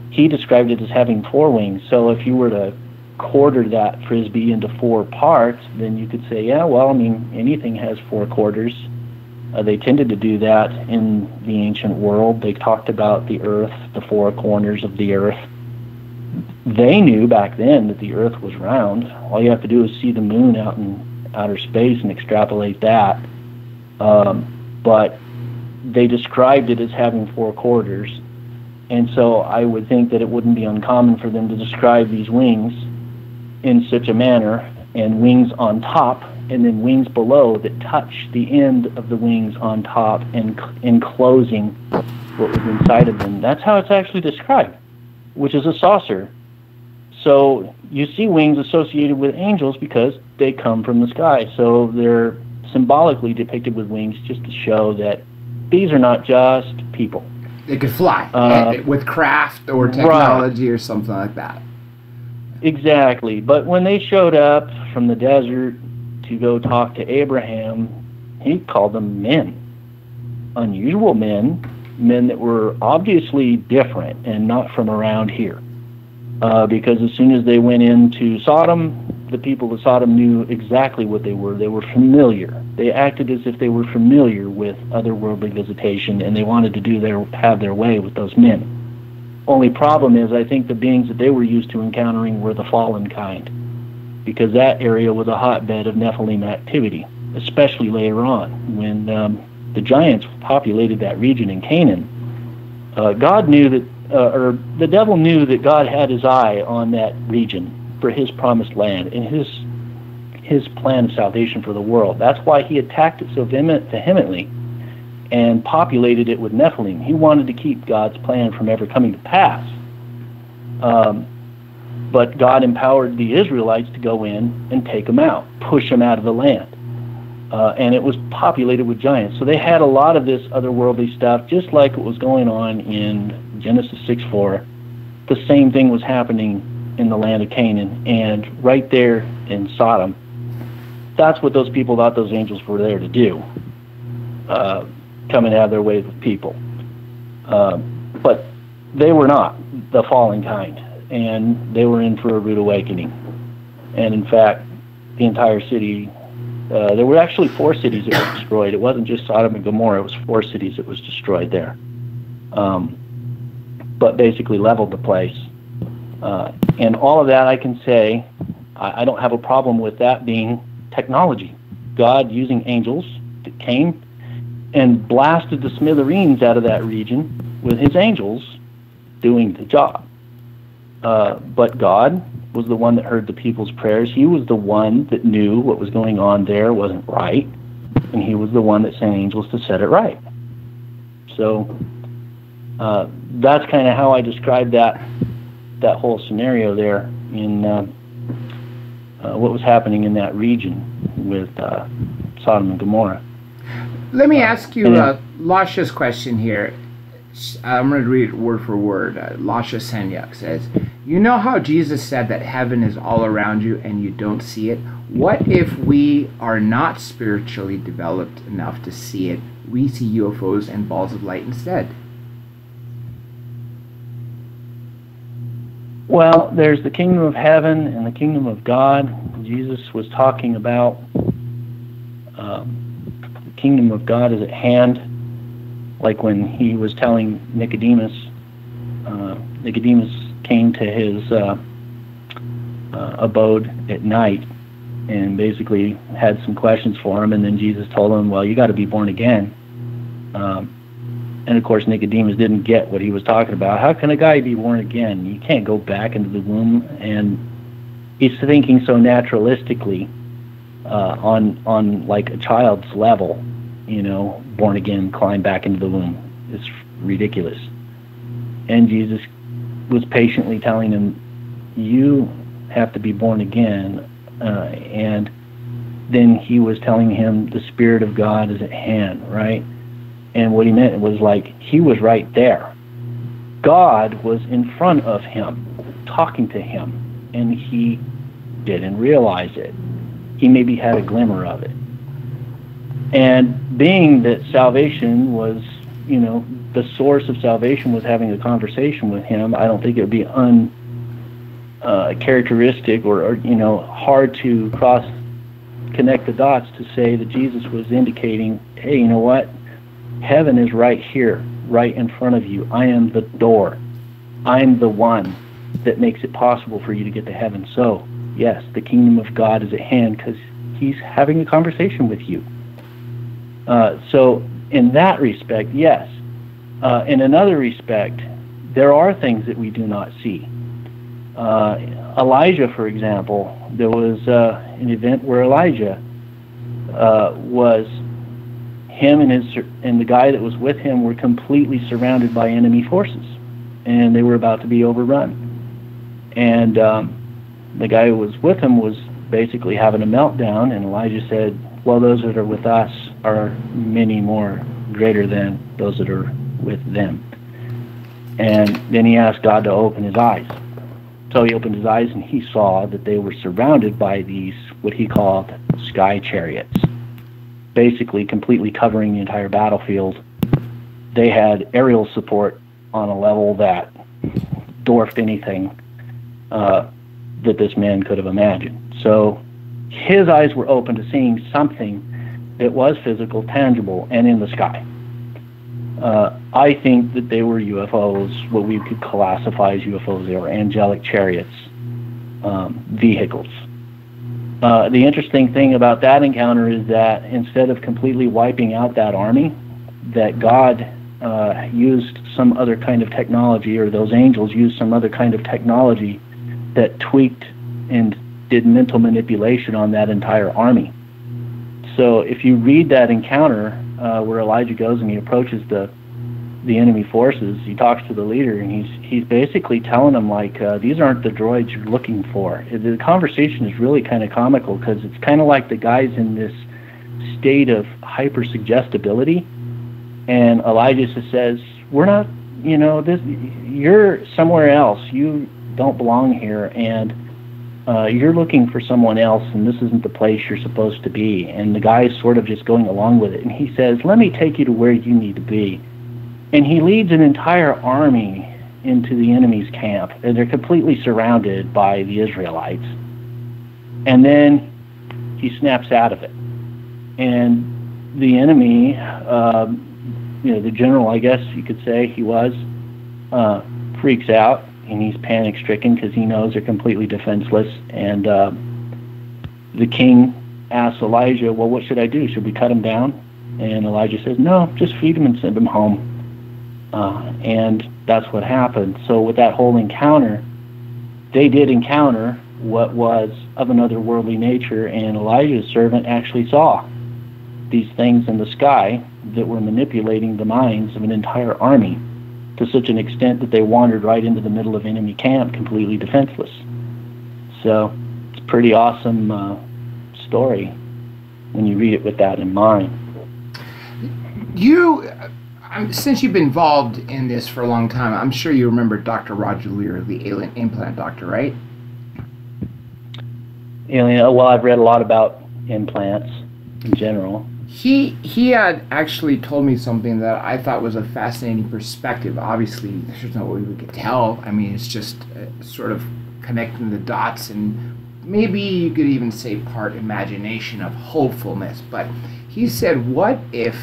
he described it as having 4 wings. So if you were to quarter that Frisbee into 4 parts, then you could say, yeah, well, I mean, anything has 4 quarters. They tended to do that in the ancient world. They talked about the earth, the 4 corners of the earth. They knew back then that the earth was round. All you have to do is see the moon out in outer space and extrapolate that. But they described it as having 4 quarters. And so I would think that it wouldn't be uncommon for them to describe these wings in such a manner, and wings on top, and then wings below that touch the end of the wings on top and enclosing what was inside of them. That's how it's actually described, which is a saucer. So you see wings associated with angels because they come from the sky. So they're symbolically depicted with wings just to show that these are not just people. They could fly with craft or technology, right, or something like that. Exactly. But when they showed up from the desert to go talk to Abraham, he called them men. Unusual men that were obviously different and not from around here. Because as soon as they went into Sodom, the people of Sodom knew exactly what they were. They were familiar. They acted as if they were familiar with otherworldly visitation, and they wanted to have their way with those men. Only problem is, I think the beings that they were used to encountering were the fallen kind, because that area was a hotbed of Nephilim activity, especially later on when the giants populated that region in Canaan. God knew that, or the devil knew that God had his eye on that region for his promised land and his plan of salvation for the world. That's why he attacked it so vehemently and populated it with Nephilim. He wanted to keep God's plan from ever coming to pass. But God empowered the Israelites to go in and take them out, push them out of the land. And it was populated with giants. So they had a lot of this otherworldly stuff, just like what was going on in Genesis 6:4. The same thing was happening in the land of Canaan, and right there in Sodom. That's what those people thought those angels were there to do. Come and have their way with people. But they were not the fallen kind, and they were in for a rude awakening. And in fact, the entire city, there were actually 4 cities that were destroyed. It wasn't just Sodom and Gomorrah, it was 4 cities that was destroyed there. But basically leveled the place. And all of that I can say, I don't have a problem with that being technology. God using angels that came and blasted the smithereens out of that region with his angels doing the job. But God was the one that heard the people's prayers. He was the one that knew what was going on there wasn't right, and he was the one that sent angels to set it right. So that's kind of how I describe that whole scenario there in what was happening in that region with Sodom and Gomorrah. Let me ask you Lasha's question here. I'm going to read it word for word. Lasha Senyuk says, you know how Jesus said that heaven is all around you and you don't see it? What if we are not spiritually developed enough to see it? We see UFOs and balls of light instead. Well, there's the kingdom of heaven and the kingdom of God. Jesus was talking about the kingdom of God is at hand, like when he was telling Nicodemus. Nicodemus came to his abode at night and basically had some questions for him, and then Jesus told him, well, you got to be born again. And of course Nicodemus didn't get what he was talking about. How can a guy be born again? You can't go back into the womb. And he's thinking so naturalistically on like a child's level, born again, climb back into the womb. It's ridiculous. And Jesus was patiently telling him, you have to be born again. And then he was telling him the Spirit of God is at hand, right? And what he meant was like he was right there. God was in front of him, talking to him. and he didn't realize it. He maybe had a glimmer of it. And being that salvation was, the source of salvation was having a conversation with him, I don't think it would be uncharacteristic or hard to connect the dots to say that Jesus was indicating, hey, you know what? Heaven is right here, right in front of you. I am the door. I'm the one that makes it possible for you to get to heaven. So, yes, the kingdom of God is at hand because he's having a conversation with you. So, in that respect, yes. In another respect, there are things that we do not see. Elijah, for example, there was an event where Elijah him and the guy that was with him were completely surrounded by enemy forces, and they were about to be overrun. And the guy who was with him was basically having a meltdown, and Elijah said, well, those that are with us are many more greater than those that are with them. And then he asked God to open his eyes. So he opened his eyes, and he saw that they were surrounded by these, what he called sky chariots, basically completely covering the entire battlefield. They had aerial support on a level that dwarfed anything that this man could have imagined. So his eyes were open to seeing something that was physical, tangible, and in the sky. I think that they were UFOs, what we could classify as UFOs. They were angelic chariots, vehicles. The interesting thing about that encounter is that instead of completely wiping out that army, that God used some other kind of technology, or those angels used some other kind of technology that tweaked and did mental manipulation on that entire army. So if you read that encounter where Elijah goes and he approaches the enemy forces, he talks to the leader, and he's basically telling them, like, these aren't the droids you're looking for. The conversation is really kind of comical because it's kind of like the guy's in this state of hyper-suggestibility, and Elijah just says, we're not, you're somewhere else. You don't belong here, and you're looking for someone else, and this isn't the place you're supposed to be. And the guy's sort of just going along with it, and he says, let me take you to where you need to be. And he leads an entire army into the enemy's camp, and they're completely surrounded by the Israelites. And then he snaps out of it. And the enemy, the general, I guess you could say he was, freaks out, and he's panic-stricken because he knows they're completely defenseless. And the king asks Elijah, well, what should I do? Should we cut him down? And Elijah says, no, just feed him and send him home. And that's what happened. So with that whole encounter, they did encounter what was of another worldly nature, and Elijah's servant actually saw these things in the sky that were manipulating the minds of an entire army to such an extent that they wandered right into the middle of enemy camp completely defenseless. So it's a pretty awesome story when you read it with that in mind. Since you've been involved in this for a long time, I'm sure you remember Dr. Roger Lear, the alien implant doctor, right? Well, I've read a lot about implants in general. He had actually told me something that I thought was a fascinating perspective. Obviously, there's no way we could tell. I mean, it's just sort of connecting the dots, and maybe you could even say part imagination of hopefulness. But he said, what if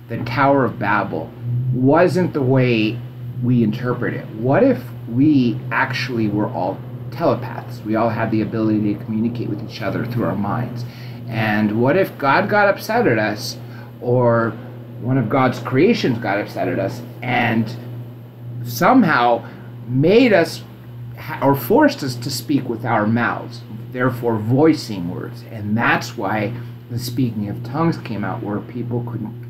the Tower of Babel wasn't the way we interpret it? What if we actually were all telepaths? We all had the ability to communicate with each other through our minds. And what if God got upset at us, or one of God's creations got upset at us, and somehow made us or forced us to speak with our mouths, therefore voicing words? And that's why the speaking of tongues came out, where people couldn't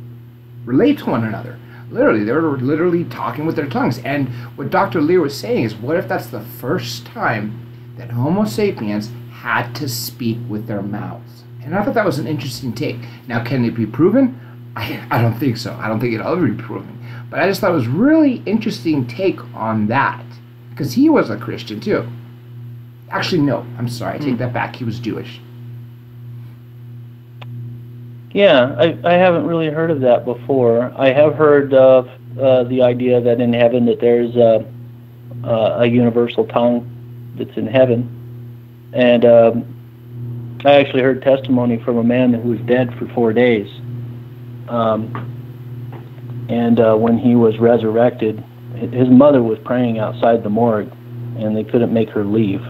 relate to one another. Literally, they were literally talking with their tongues. And what Dr. Lear was saying is, what if that's the first time that Homo sapiens had to speak with their mouths? And I thought that was an interesting take. Now, can it be proven? I don't think so. I don't think it'll ever be proven. But I just thought it was really interesting take on that, because he was a Christian too. Actually, no. I'm sorry. I take that back. He was Jewish. Yeah, I haven't really heard of that before. I have heard of the idea that in heaven that there's a universal tongue that's in heaven. And I actually heard testimony from a man who was dead for 4 days. And when he was resurrected, his mother was praying outside the morgue, and they couldn't make her leave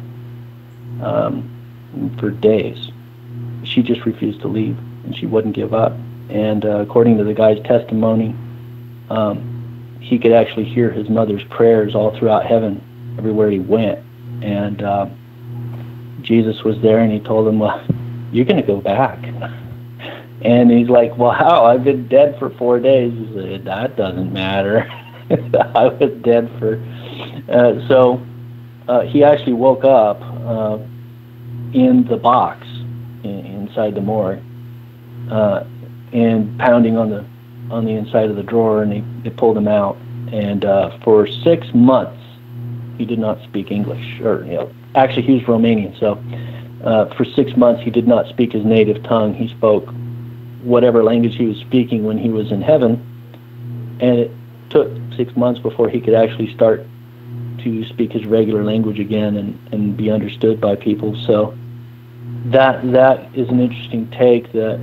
for days. She just refused to leave, and she wouldn't give up. And according to the guy's testimony, he could actually hear his mother's prayers all throughout heaven, everywhere he went. And Jesus was there, and he told him, well, you're going to go back. And he's like, well, how? I've been dead for 4 days. He said, that doesn't matter. I was dead for... So he actually woke up in the box inside the morgue and pounding on the inside of the drawer, and they pulled him out. And for 6 months, he did not speak English. Or, actually, he was Romanian, so for 6 months, he did not speak his native tongue. He spoke whatever language he was speaking when he was in heaven, and it took 6 months before he could actually start to speak his regular language again and be understood by people. So that is an interesting take that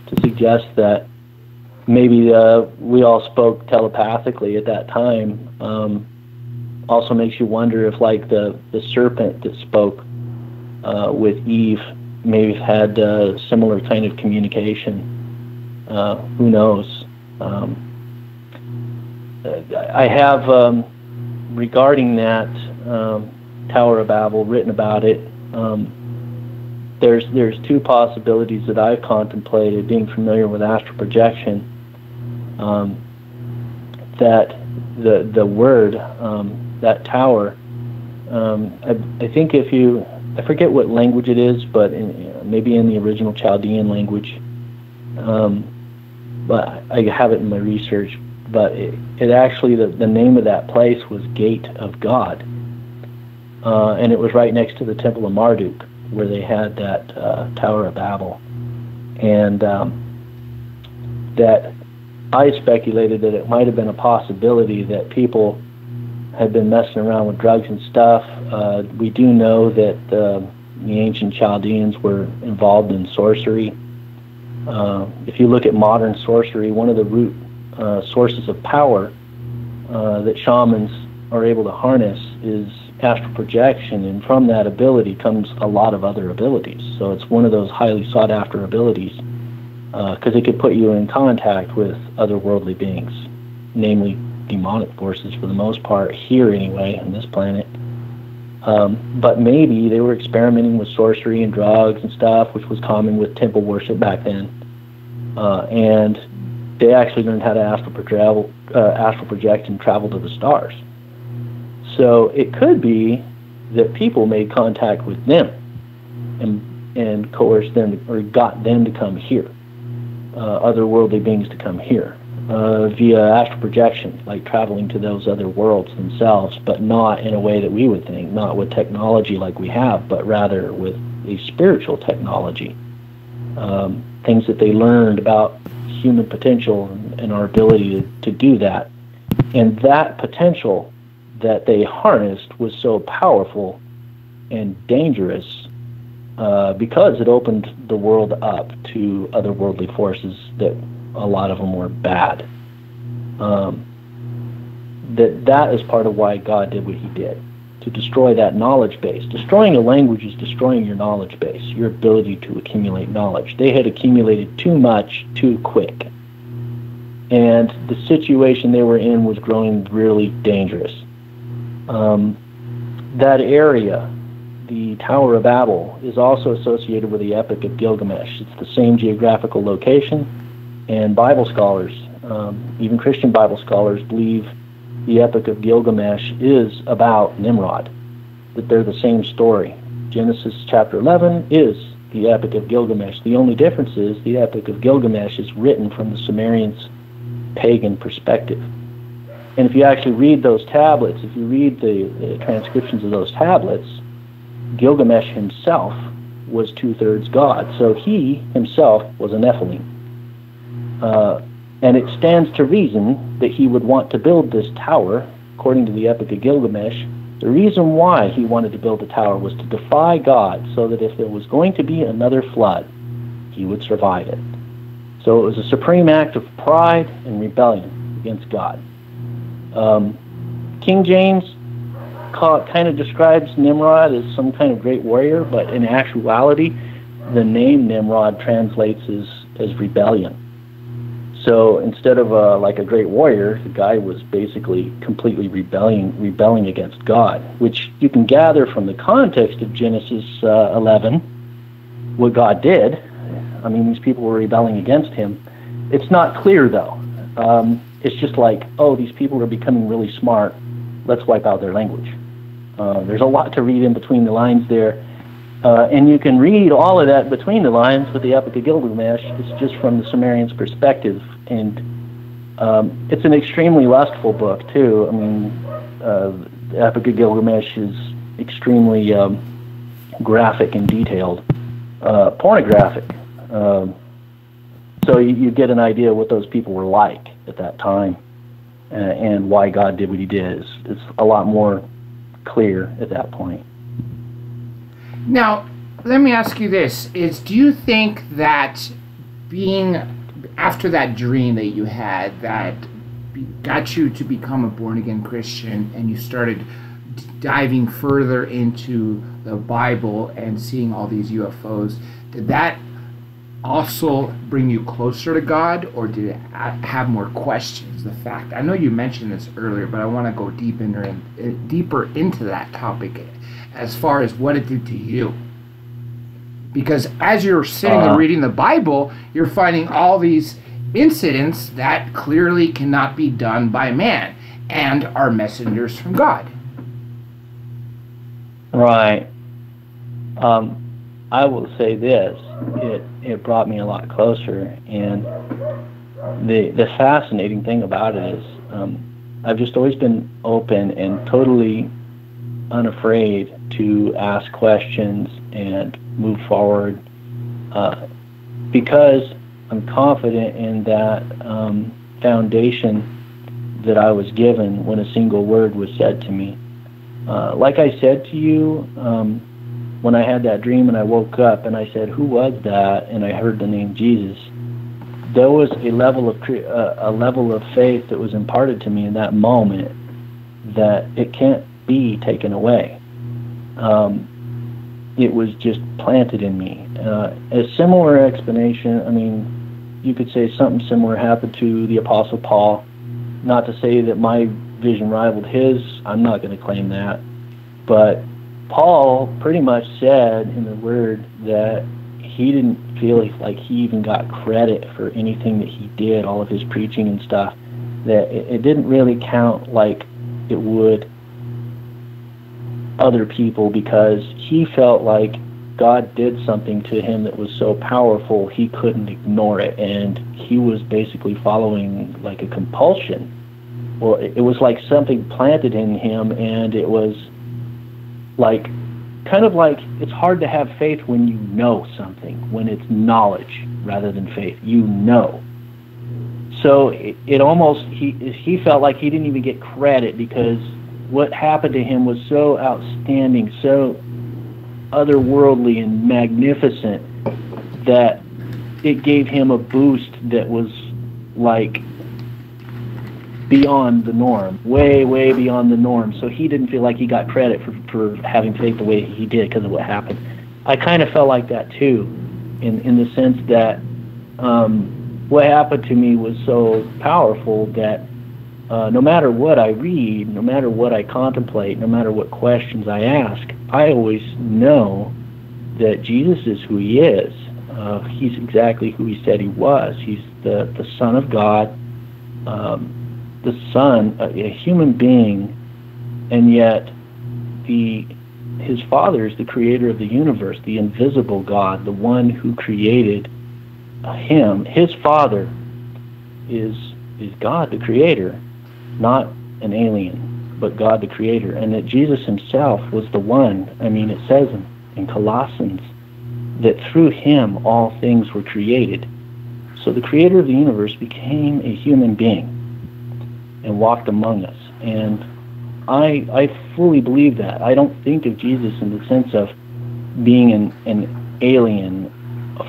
to suggest that maybe we all spoke telepathically at that time. Also makes you wonder if, like, the serpent that spoke with Eve maybe had similar kind of communication. Who knows? I have, regarding that Tower of Babel, written about it. There's two possibilities that I've contemplated, being familiar with astral projection. That the word, that tower, I think if you, I forget what language it is, but maybe in the original Chaldean language, but I have it in my research, but it actually, the name of that place was Gate of God, and it was right next to the Temple of Marduk, where they had that Tower of Babel. And that I speculated that it might have been a possibility that people had been messing around with drugs and stuff. We do know that the ancient Chaldeans were involved in sorcery. If you look at modern sorcery, one of the root sources of power that shamans are able to harness is astral projection, and from that ability comes a lot of other abilities. So it's one of those highly sought after abilities, because it could put you in contact with otherworldly beings, namely demonic forces for the most part, here anyway, on this planet. But maybe they were experimenting with sorcery and drugs and stuff, which was common with temple worship back then. And they actually learned how to astral project and travel to the stars. So it could be that people made contact with them and coerced them, or got them to come here, otherworldly beings to come here, via astral projection, like traveling to those other worlds themselves, but not in a way that we would think, not with technology like we have, but rather with a spiritual technology. Things that they learned about human potential and our ability to do that. And that potential that they harnessed was so powerful and dangerous because it opened the world up to otherworldly forces that a lot of them were bad. That is part of why God did what he did, to destroy that knowledge base. Destroying a language is destroying your knowledge base, your ability to accumulate knowledge. They had accumulated too much too quick. And the situation they were in was growing really dangerous. That area, the Tower of Babel, is also associated with the Epic of Gilgamesh. It's the same geographical location, and Bible scholars, even Christian Bible scholars, believe the Epic of Gilgamesh is about Nimrod, that they're the same story. Genesis chapter 11 is the Epic of Gilgamesh. The only difference is the Epic of Gilgamesh is written from the Sumerians' pagan perspective. And if you actually read those tablets, if you read the transcriptions of those tablets, Gilgamesh himself was 2/3 God, so he himself was a Nephilim. And it stands to reason that he would want to build this tower, according to the Epic of Gilgamesh. The reason why he wanted to build the tower was to defy God, so that if there was going to be another flood, he would survive it. So it was a supreme act of pride and rebellion against God. King James kind of describes Nimrod as some kind of great warrior, but in actuality, the name Nimrod translates as rebellion. So instead of like a great warrior, the guy was basically completely rebelling against God, which you can gather from the context of Genesis 11, what God did. I mean, these people were rebelling against him. It's not clear, though. It's just like, oh, these people are becoming really smart. Let's wipe out their language. There's a lot to read in between the lines there. And you can read all of that between the lines with the Epic of Gilgamesh. It's just from the Sumerian's perspective. And it's an extremely lustful book, too. I mean, the Epic of Gilgamesh is extremely graphic and detailed. Pornographic. So you get an idea of what those people were like at that time, and why God did what he did. It's a lot more clear at that point. Now, let me ask you this: do you think that being after that dream that you had that got you to become a born-again Christian, and you started diving further into the Bible and seeing all these UFOs, did that also bring you closer to God, or did it have more questions? The fact, I know you mentioned this earlier, but I want to go deeper into that topic as far as what it did to you. Because as you're sitting and reading the Bible, you're finding all these incidents that clearly cannot be done by man and are messengers from God. Right. I will say this, it brought me a lot closer, and the fascinating thing about it is I've just always been open and totally unafraid to ask questions and move forward because I'm confident in that foundation that I was given when a single word was said to me. Like I said to you, when I had that dream and I woke up and I said, "Who was that?" and I heard the name Jesus, there was a level of faith that was imparted to me in that moment that it can't be taken away. It was just planted in me. A similar explanation, I mean, you could say something similar happened to the Apostle Paul. Not to say that my vision rivaled his, I'm not going to claim that, but Paul pretty much said in the Word that he didn't feel like he even got credit for anything that he did, all of his preaching and stuff, that it didn't really count like it would other people, because he felt like God did something to him that was so powerful he couldn't ignore it, and he was basically following like a compulsion. Well, it was like something planted in him, and it was like, kind of like, it's hard to have faith when you know something, when it's knowledge rather than faith. You know. So it almost, he felt like he didn't even get credit because what happened to him was so outstanding, so otherworldly and magnificent, that it gave him a boost that was like beyond the norm, way, way beyond the norm. So he didn't feel like he got credit for having faith the way he did because of what happened. I kind of felt like that too, in the sense that what happened to me was so powerful that no matter what I read, no matter what I contemplate, no matter what questions I ask, I always know that Jesus is who he is. He's exactly who he said he was. He's the Son of God, the Son, a human being, and yet his Father is the creator of the universe, the invisible God, the one who created him. His Father is God, the creator, not an alien. but God the Creator, and that Jesus himself was the one. I mean, it says in Colossians that through him all things were created. So the Creator of the universe became a human being and walked among us. And I fully believe that. I don't think of Jesus in the sense of being an alien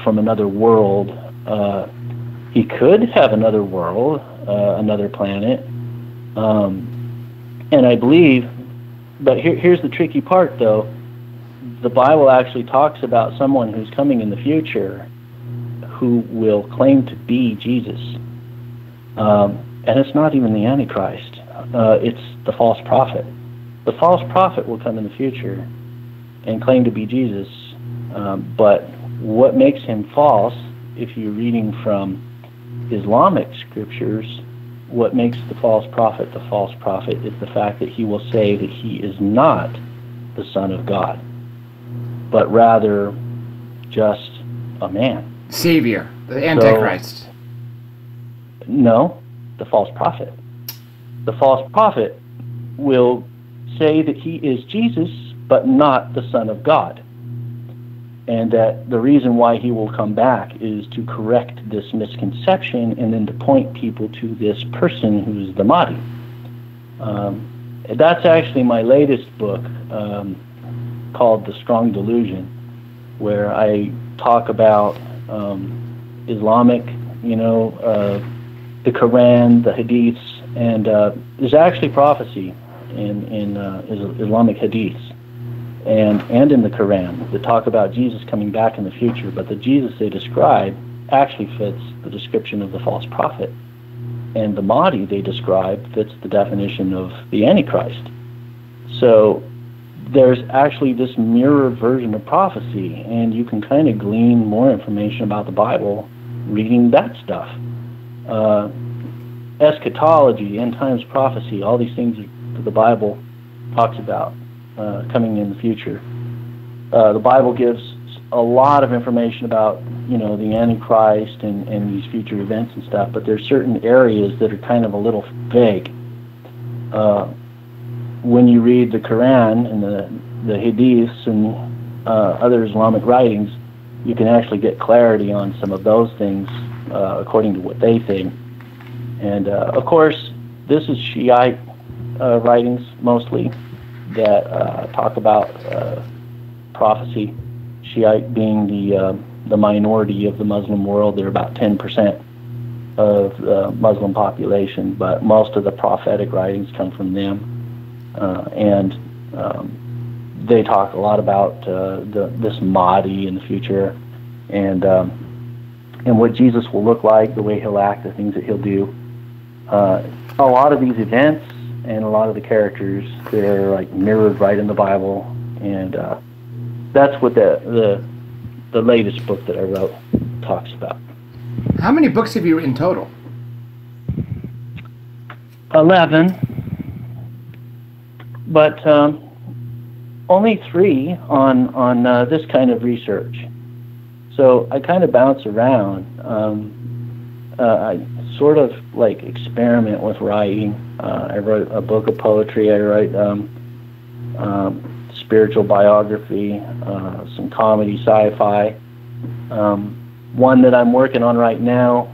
from another world. He could have another world, another planet. And I believe, but here's the tricky part though, the Bible actually talks about someone who's coming in the future who will claim to be Jesus. And it's not even the Antichrist. It's the false prophet. The false prophet will come in the future and claim to be Jesus. But what makes him false, if you're reading from Islamic scriptures, what makes the false prophet is the fact that he will say that he is not the Son of God, but rather just a man. Savior, the Antichrist. So, no, the false prophet. The false prophet will say that he is Jesus, but not the Son of God. And that the reason why he will come back is to correct this misconception and then to point people to this person who's the Mahdi. That's actually my latest book called The Strong Delusion, where I talk about Islamic, the Quran, the Hadiths, and there's actually prophecy in Islamic Hadiths and in the Quran that talk about Jesus coming back in the future, but the Jesus they describe actually fits the description of the false prophet, and the Mahdi they describe fits the definition of the Antichrist. So there's actually this mirror version of prophecy, and you can kind of glean more information about the Bible reading that stuff. Eschatology, end times prophecy, all these things that the Bible talks about coming in the future. The Bible gives a lot of information about, the Antichrist and these future events and stuff, but there's certain areas that are kind of a little vague. When you read the Quran and the Hadiths and other Islamic writings, you can actually get clarity on some of those things according to what they think. And of course, this is Shiite writings mostly that talk about prophecy. Shiite being the minority of the Muslim world. They're about 10% of the Muslim population, but most of the prophetic writings come from them. And they talk a lot about this Mahdi in the future, and what Jesus will look like, the way he'll act, the things that he'll do. A lot of these events and a lot of the characters, they're like mirrored right in the Bible, and that's what the latest book that I wrote talks about. How many books have you written total? 11, but only 3 on this kind of research. So I kind of bounce around. I sort of like experiment with writing. I wrote a book of poetry. I write spiritual biography, some comedy, sci-fi. One that I'm working on right now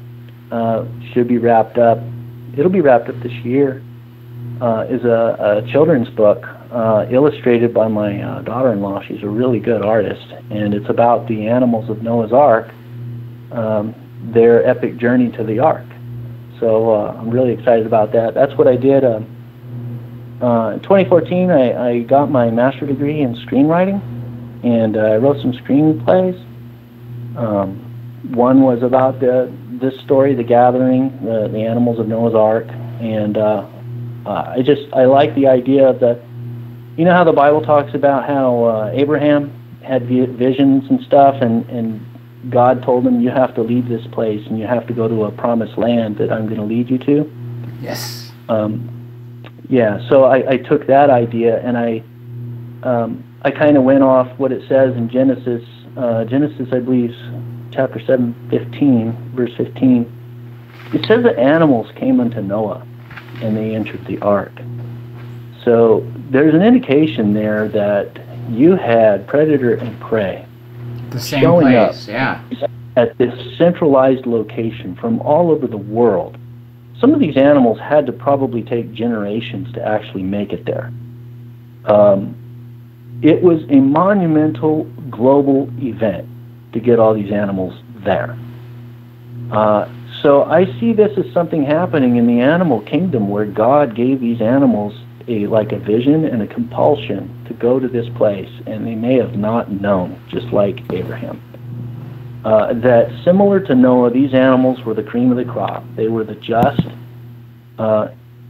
should be wrapped up. It'll be wrapped up this year. Is a children's book illustrated by my daughter-in-law. She's a really good artist, and it's about the animals of Noah's Ark, their epic journey to the Ark. So I'm really excited about that. That's what I did. In 2014, I got my master's degree in screenwriting, and I wrote some screenplays. One was about this story, The Gathering, the animals of Noah's Ark, and I like the idea of how the Bible talks about how Abraham had visions and stuff, and God told him, you have to leave this place and you have to go to a promised land that I'm going to lead you to. Yes. So I took that idea and I kind of went off what it says in Genesis, I believe, chapter 7:15, verse 15. It says that animals came unto Noah and they entered the ark. So there's an indication there that you had predator and prey The same showing place, up yeah. at this centralized location from all over the world. Some of these animals had to probably take generations to actually make it there. It was a monumental global event to get all these animals there. So I see this as something happening in the animal kingdom where God gave these animals a vision and a compulsion to go to this place, and they may have not known, just like Abraham. That similar to Noah, these animals were the cream of the crop. They were the just.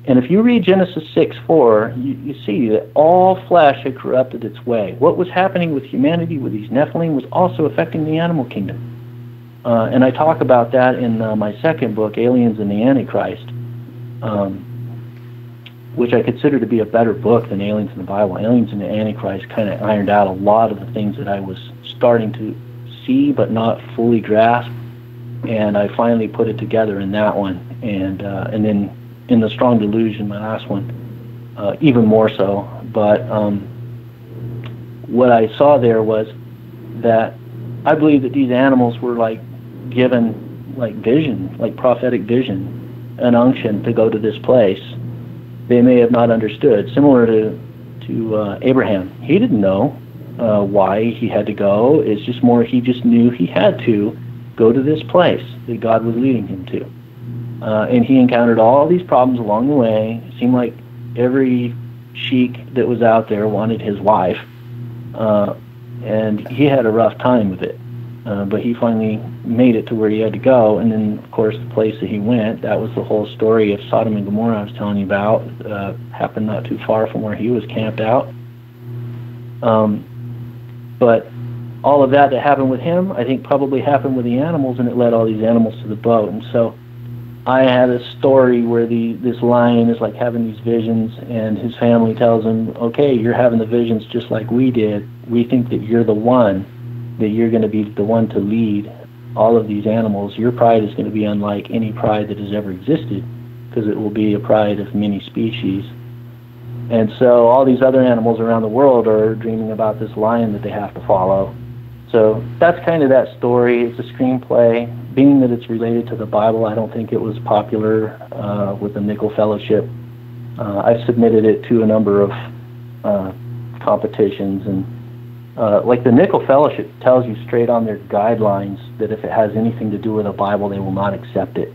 And if you read Genesis 6:4, you see that all flesh had corrupted its way. What was happening with humanity, with these Nephilim, was also affecting the animal kingdom. And I talk about that in my second book, Aliens and the Antichrist, which I consider to be a better book than Aliens in the Bible. Aliens and the Antichrist kind of ironed out a lot of the things that I was starting to see but not fully grasp, and I finally put it together in that one. And then in The Strong Delusion, my last one, even more so. But what I saw there was that I believe that these animals were given vision, prophetic vision, an unction to go to this place. They may have not understood. Similar to Abraham, he didn't know why he had to go. It's just more he just knew he had to go to this place that God was leading him to. And he encountered all these problems along the way. It seemed like every sheik that was out there wanted his wife, and he had a rough time with it. But he finally made it to where he had to go, and then, of course, the place that he went, that was the whole story of Sodom and Gomorrah I was telling you about, happened not too far from where he was camped out. But all of that happened with him, I think probably happened with the animals, and it led all these animals to the boat. And so I had a story where this lion is having these visions, and his family tells him, okay, you're having the visions just like we did. We think that you're the one, that you're going to be the one to lead all of these animals. Your pride is going to be unlike any pride that has ever existed, because it will be a pride of many species. And so all these other animals around the world are dreaming about this lion that they have to follow. So that's kind of that story. It's a screenplay. Being that it's related to the Bible, I don't think it was popular with the Nickel Fellowship. I've submitted it to a number of competitions, and the Nickel Fellowship tells you straight on their guidelines that if it has anything to do with the Bible, they will not accept it.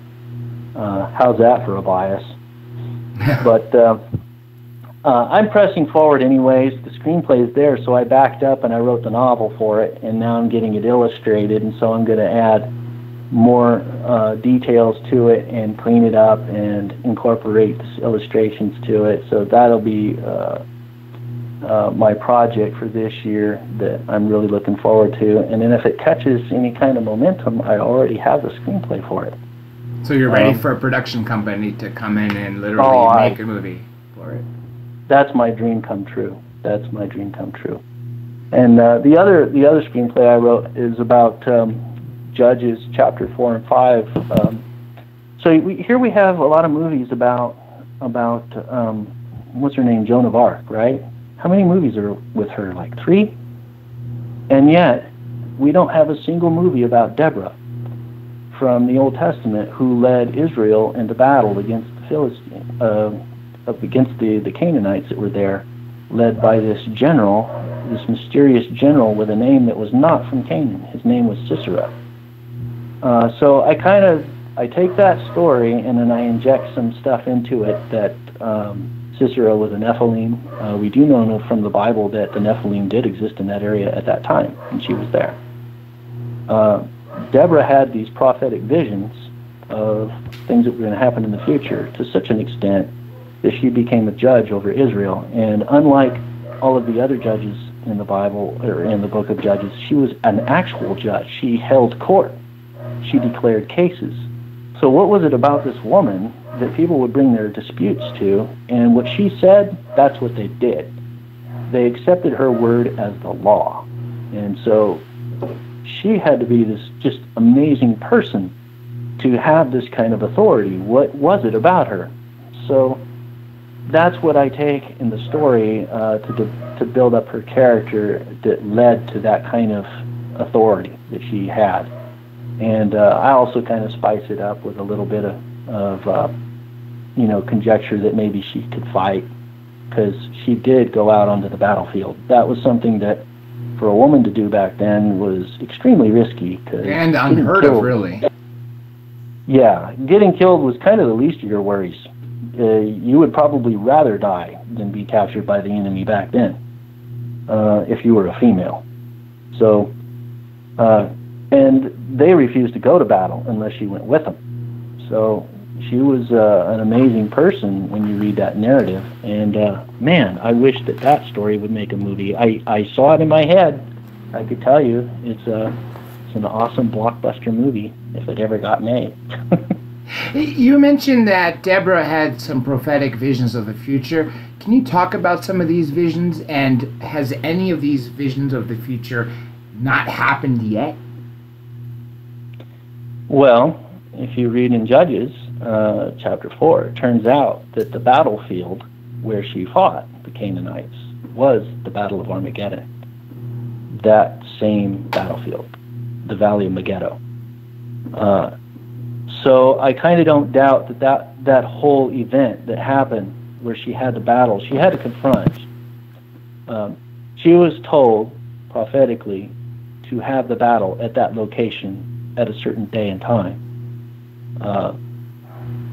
How's that for a bias? But I'm pressing forward anyways. The screenplay is there, so I backed up and I wrote the novel for it, and now I'm getting it illustrated, and so I'm going to add more details to it and clean it up and incorporate illustrations to it. So that'll be my project for this year that I'm really looking forward to. And then if it catches any kind of momentum, I already have the screenplay for it. So you're ready for a production company to come in and literally make a movie for it? That's my dream come true. That's my dream come true. And the other screenplay I wrote is about Judges chapter 4 and 5. So here we have a lot of movies about what's her name, Joan of Arc, right? How many movies are with her? 3? And yet we don't have a single movie about Deborah from the Old Testament, who led Israel into battle against the Philistines, against the Canaanites that were there, led by this general, this mysterious general with a name that was not from Canaan. His name was Sisera. So I take that story and then I inject some stuff into it that Sisera was a Nephilim. We do know from the Bible that the Nephilim did exist in that area at that time, and she was there. Deborah had these prophetic visions of things that were going to happen in the future to such an extent that she became a judge over Israel. And unlike all of the other judges in the Bible, or in the book of Judges, she was an actual judge. She held court. She declared cases. So what was it about this woman that people would bring their disputes to? And what she said, that's what they did. They accepted her word as the law. And so she had to be this just amazing person to have this kind of authority. What was it about her? So that's what I take in the story to build up her character that led to that kind of authority that she had. And I also kind of spice it up with a little bit of conjecture that maybe she could fight, because she did go out onto the battlefield. That was something that, for a woman to do back then, was extremely risky. And unheard of, really. Yeah, getting killed was kind of the least of your worries. You would probably rather die than be captured by the enemy back then, if you were a female. So, and they refused to go to battle unless she went with them. So she was an amazing person when you read that narrative. And man, I wish that story would make a movie. I saw it in my head. I could tell you it's an awesome blockbuster movie if it ever got made. You mentioned that Deborah had some prophetic visions of the future. Can you talk about some of these visions, and has any of these visions of the future not happened yet? Well, if you read in Judges chapter 4, it turns out that the battlefield where she fought the Canaanites was the Battle of Armageddon. That same battlefield, the Valley of Megiddo. So I kind of don't doubt that whole event that happened where she had the battle, she had to confront. She was told prophetically to have the battle at that location at a certain day and time.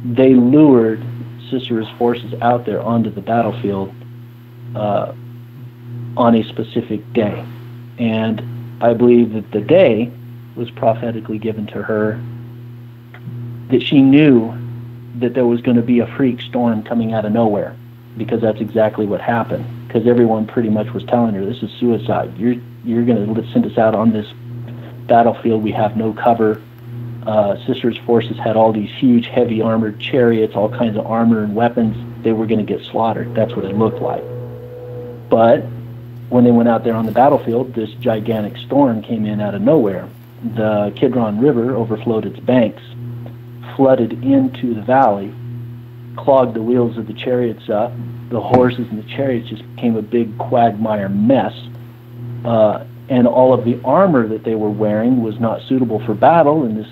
They lured Sisera's forces out there onto the battlefield on a specific day. And I believe that the day was prophetically given to her, that she knew that there was going to be a freak storm coming out of nowhere, because that's exactly what happened. Because everyone pretty much was telling her, this is suicide. You're going to send us out on this battlefield. We have no cover. Sisera's forces had all these huge, heavy armored chariots, all kinds of armor and weapons. They were going to get slaughtered. That's what it looked like. But when they went out there on the battlefield, this gigantic storm came in out of nowhere. The Kidron River overflowed its banks, flooded into the valley, clogged the wheels of the chariots up. The horses and the chariots just became a big quagmire mess. And all of the armor that they were wearing was not suitable for battle in this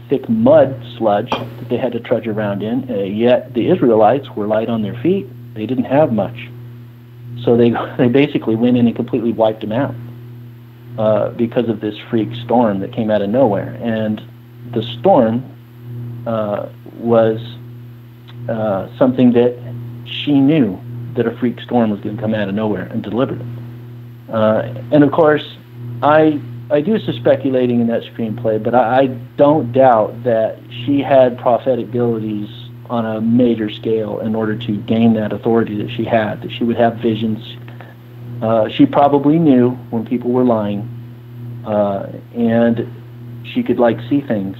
thick mud sludge that they had to trudge around in. Yet the Israelites were light on their feet. They didn't have much. So they basically went in and completely wiped them out because of this freak storm that came out of nowhere. And the storm was something that she knew that a freak storm was going to come out of nowhere and deliver them. And of course, I do some speculating in that screenplay, but I don't doubt that she had prophetic abilities on a major scale in order to gain that authority that she had, that she would have visions. She probably knew when people were lying, and she could see things.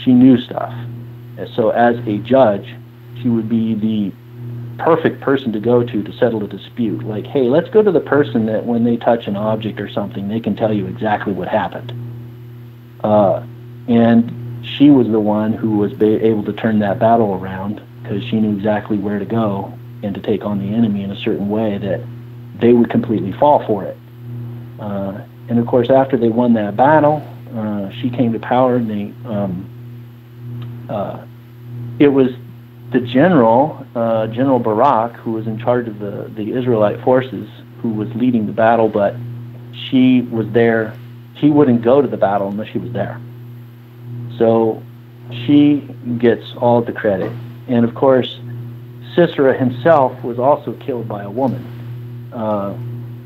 She knew stuff. So as a judge, she would be the perfect person to go to settle a dispute. Like, hey, let's go to the person that when they touch an object or something, they can tell you exactly what happened. And she was the one who was able to turn that battle around, because she knew exactly where to go and to take on the enemy in a certain way that they would completely fall for it. And of course, after they won that battle, she came to power, and it was the general, General Barak, who was in charge of the Israelite forces, who was leading the battle, but she was there. He wouldn't go to the battle unless she was there. So she gets all the credit. And of course, Sisera himself was also killed by a woman.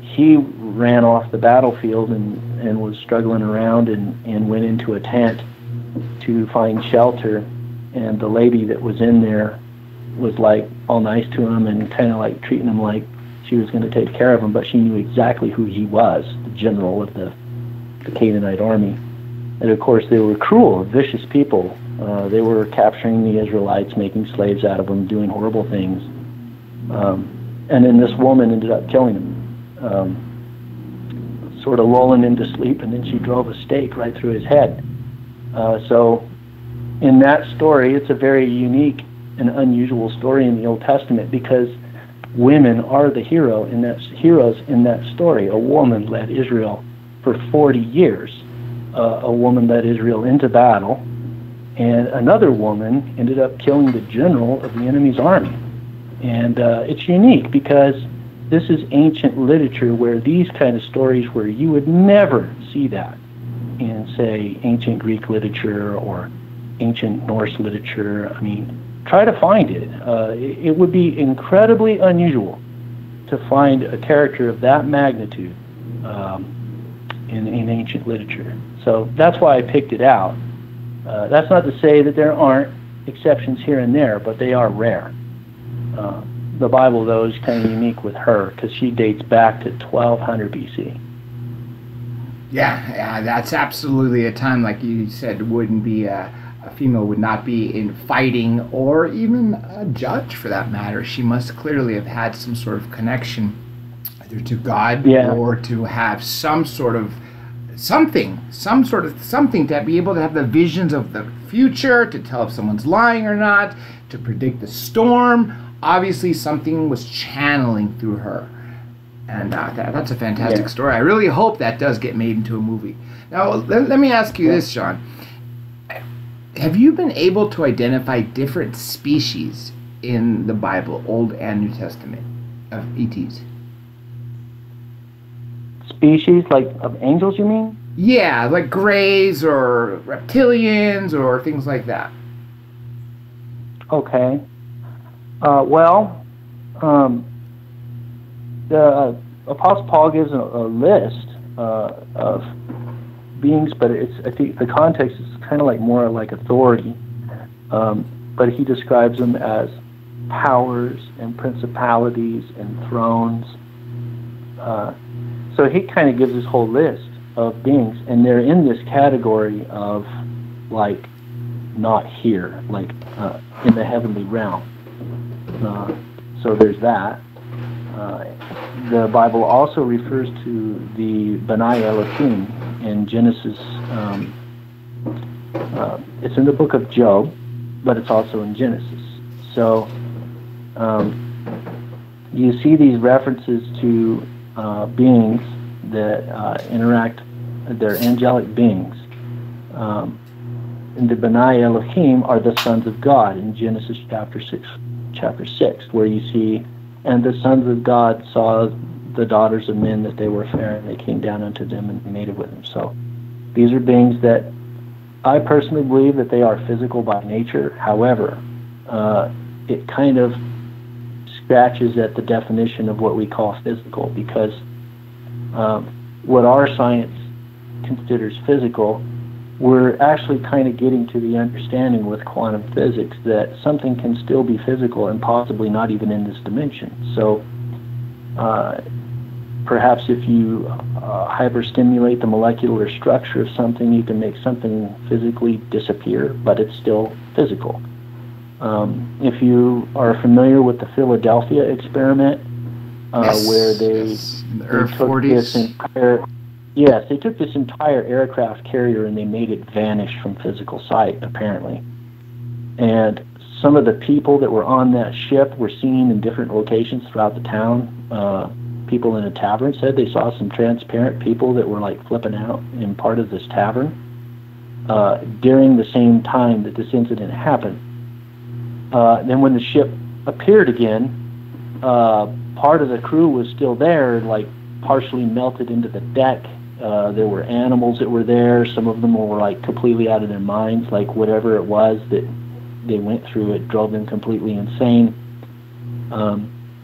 He ran off the battlefield and was struggling around and went into a tent to find shelter. And the lady that was in there was all nice to him and kind of treating him like she was going to take care of him, but she knew exactly who he was, the general of the Canaanite army. And of course, they were cruel, vicious people. They were capturing the Israelites, making slaves out of them, doing horrible things. And then this woman ended up killing him, sort of lulling him to sleep, and then she drove a stake right through his head. So in that story, it's a very unique an unusual story in the Old Testament because women are the heroes in that story. A woman led Israel for 40 years. A woman led Israel into battle, and another woman ended up killing the general of the enemy's army. And it's unique because this is ancient literature where these kind of stories where you would never see that in, say, ancient Greek literature or ancient Norse literature. I mean, try to find it. It would be incredibly unusual to find a character of that magnitude in ancient literature. So that's why I picked it out. That's not to say that there aren't exceptions here and there, but they are rare. The Bible, though, is kind of unique with her because she dates back to 1200 BC. Yeah, that's absolutely a time, like you said, wouldn't be a female would not be in fighting or even a judge for that matter. She must clearly have had some sort of connection either to God or to have some sort of something to be able to have the visions of the future, to tell if someone's lying or not, to predict the storm. Obviously, something was channeling through her. And that's a fantastic story. I really hope that does get made into a movie. Now, let me ask you this, Sean. Have you been able to identify different species in the Bible, Old and New Testament, of ETs? Species, like of angels, you mean? Yeah, like greys or reptilians or things like that. Okay. The Apostle Paul gives a list of beings, but I think the context is kind of like more like authority. But he describes them as powers and principalities and thrones. So he kind of gives this whole list of beings, and they're in this category of like not here, like in the heavenly realm. So there's that. The Bible also refers to the B'nai Elohim in Genesis. It's in the book of Job, but it's also in Genesis. So you see these references to beings that interact, they're angelic beings. And the B'nai Elohim are the sons of God in Genesis chapter 6, where you see, and the sons of God saw the daughters of men that they were fair, and they came down unto them and mated with them. So these are beings that I personally believe that they are physical by nature. However, it kind of scratches at the definition of what we call physical, because what our science considers physical, we're actually kind of getting to the understanding with quantum physics that something can still be physical and possibly not even in this dimension. So perhaps if you hyperstimulate the molecular structure of something, you can make something physically disappear, but it's still physical. If you are familiar with the Philadelphia experiment, where they took this entire... Yes, they took this entire aircraft carrier and they made it vanish from physical sight, apparently. And some of the people that were on that ship were seen in different locations throughout the town. People in a tavern said they saw some transparent people that were like flipping out in part of this tavern during the same time that this incident happened. Then when the ship appeared again, part of the crew was still there, like partially melted into the deck. There were animals that were there. Some of them were like completely out of their minds, like whatever it was that they went through, it drove them completely insane.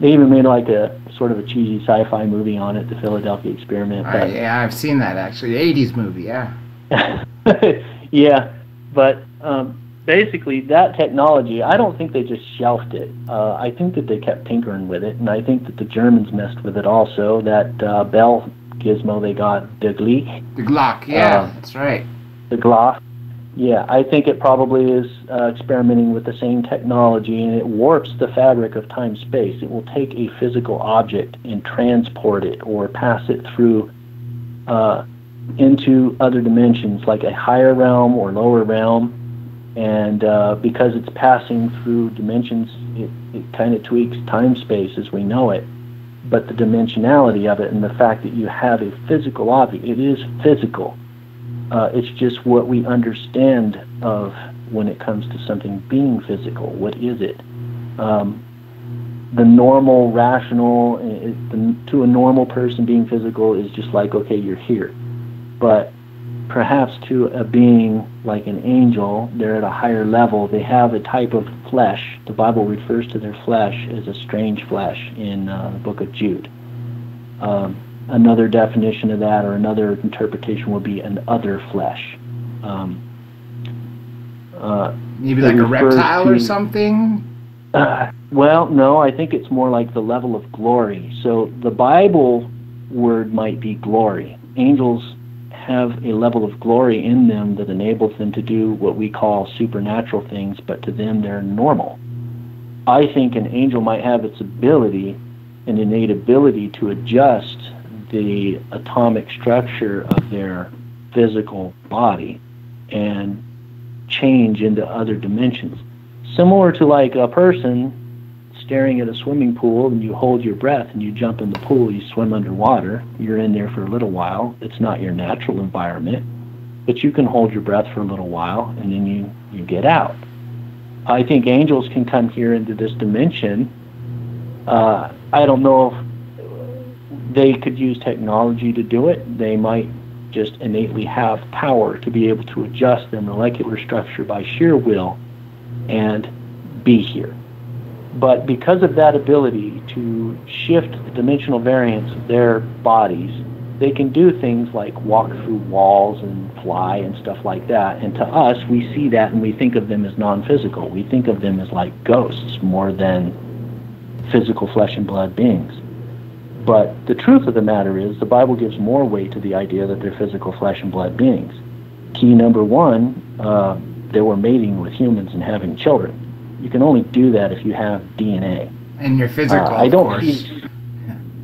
They even made like a sort of a cheesy sci-fi movie on it, the Philadelphia Experiment. Yeah, I've seen that actually, the 80s movie, yeah. Yeah, but basically that technology, I don't think they just shelved it. I think that they kept tinkering with it, and I think that the Germans messed with it also. That Bell gizmo they got, the Glock, yeah, that's right. The Glock. Yeah, I think it probably is experimenting with the same technology, and it warps the fabric of time-space. It will take a physical object and transport it or pass it through into other dimensions, like a higher realm or lower realm, And because it's passing through dimensions, it kind of tweaks time-space as we know it. But the dimensionality of it and the fact that you have a physical object, it is physical. It's just what we understand of when it comes to something being physical. What is it? The normal, rational, to a normal person, being physical is just like, okay, you're here. But perhaps to a being like an angel, they're at a higher level. They have a type of flesh. The Bible refers to their flesh as a strange flesh in the book of Jude. Another definition of that, or another interpretation, would be an other flesh. Maybe like a reptile or something? Well, no, I think it's more like the level of glory. So the Bible word might be glory. Angels have a level of glory in them that enables them to do what we call supernatural things, but to them they're normal. I think an angel might have its ability, an innate ability, to adjust the atomic structure of their physical body and change into other dimensions. Similar to like a person staring at a swimming pool, and you hold your breath and you jump in the pool, you swim underwater, you're in there for a little while. It's not your natural environment, but you can hold your breath for a little while and then you get out. I think angels can come here into this dimension. I don't know if they could use technology to do it. They might just innately have power to be able to adjust their molecular structure by sheer will and be here. But because of that ability to shift the dimensional variance of their bodies, they can do things like walk through walls and fly and stuff like that. And to us, we see that and we think of them as non-physical. We think of them as like ghosts more than physical flesh and blood beings. But the truth of the matter is, the Bible gives more weight to the idea that they're physical flesh and blood beings. Key number one, they were mating with humans and having children. You can only do that if you have DNA. And you're physical, I don't of course. see,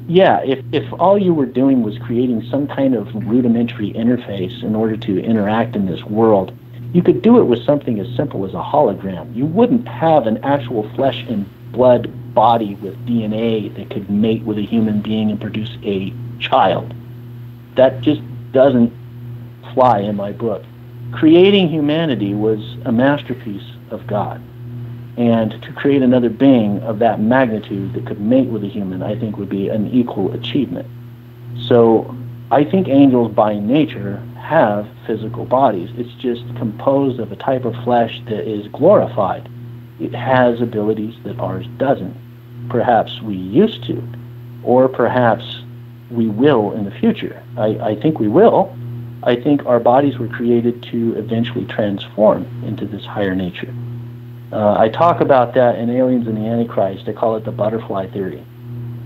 yeah, if all you were doing was creating some kind of rudimentary interface in order to interact in this world, you could do it with something as simple as a hologram. You wouldn't have an actual flesh and blood body with DNA that could mate with a human being and produce a child. That just doesn't fly in my book. Creating humanity was a masterpiece of God. And to create another being of that magnitude that could mate with a human, I think would be an equal achievement. So I think angels by nature have physical bodies. It's just composed of a type of flesh that is glorified. It has abilities that ours doesn't. Perhaps we used to, or perhaps we will in the future. I think we will. I think our bodies were created to eventually transform into this higher nature. I talk about that in Aliens and the Antichrist. I call it the butterfly theory,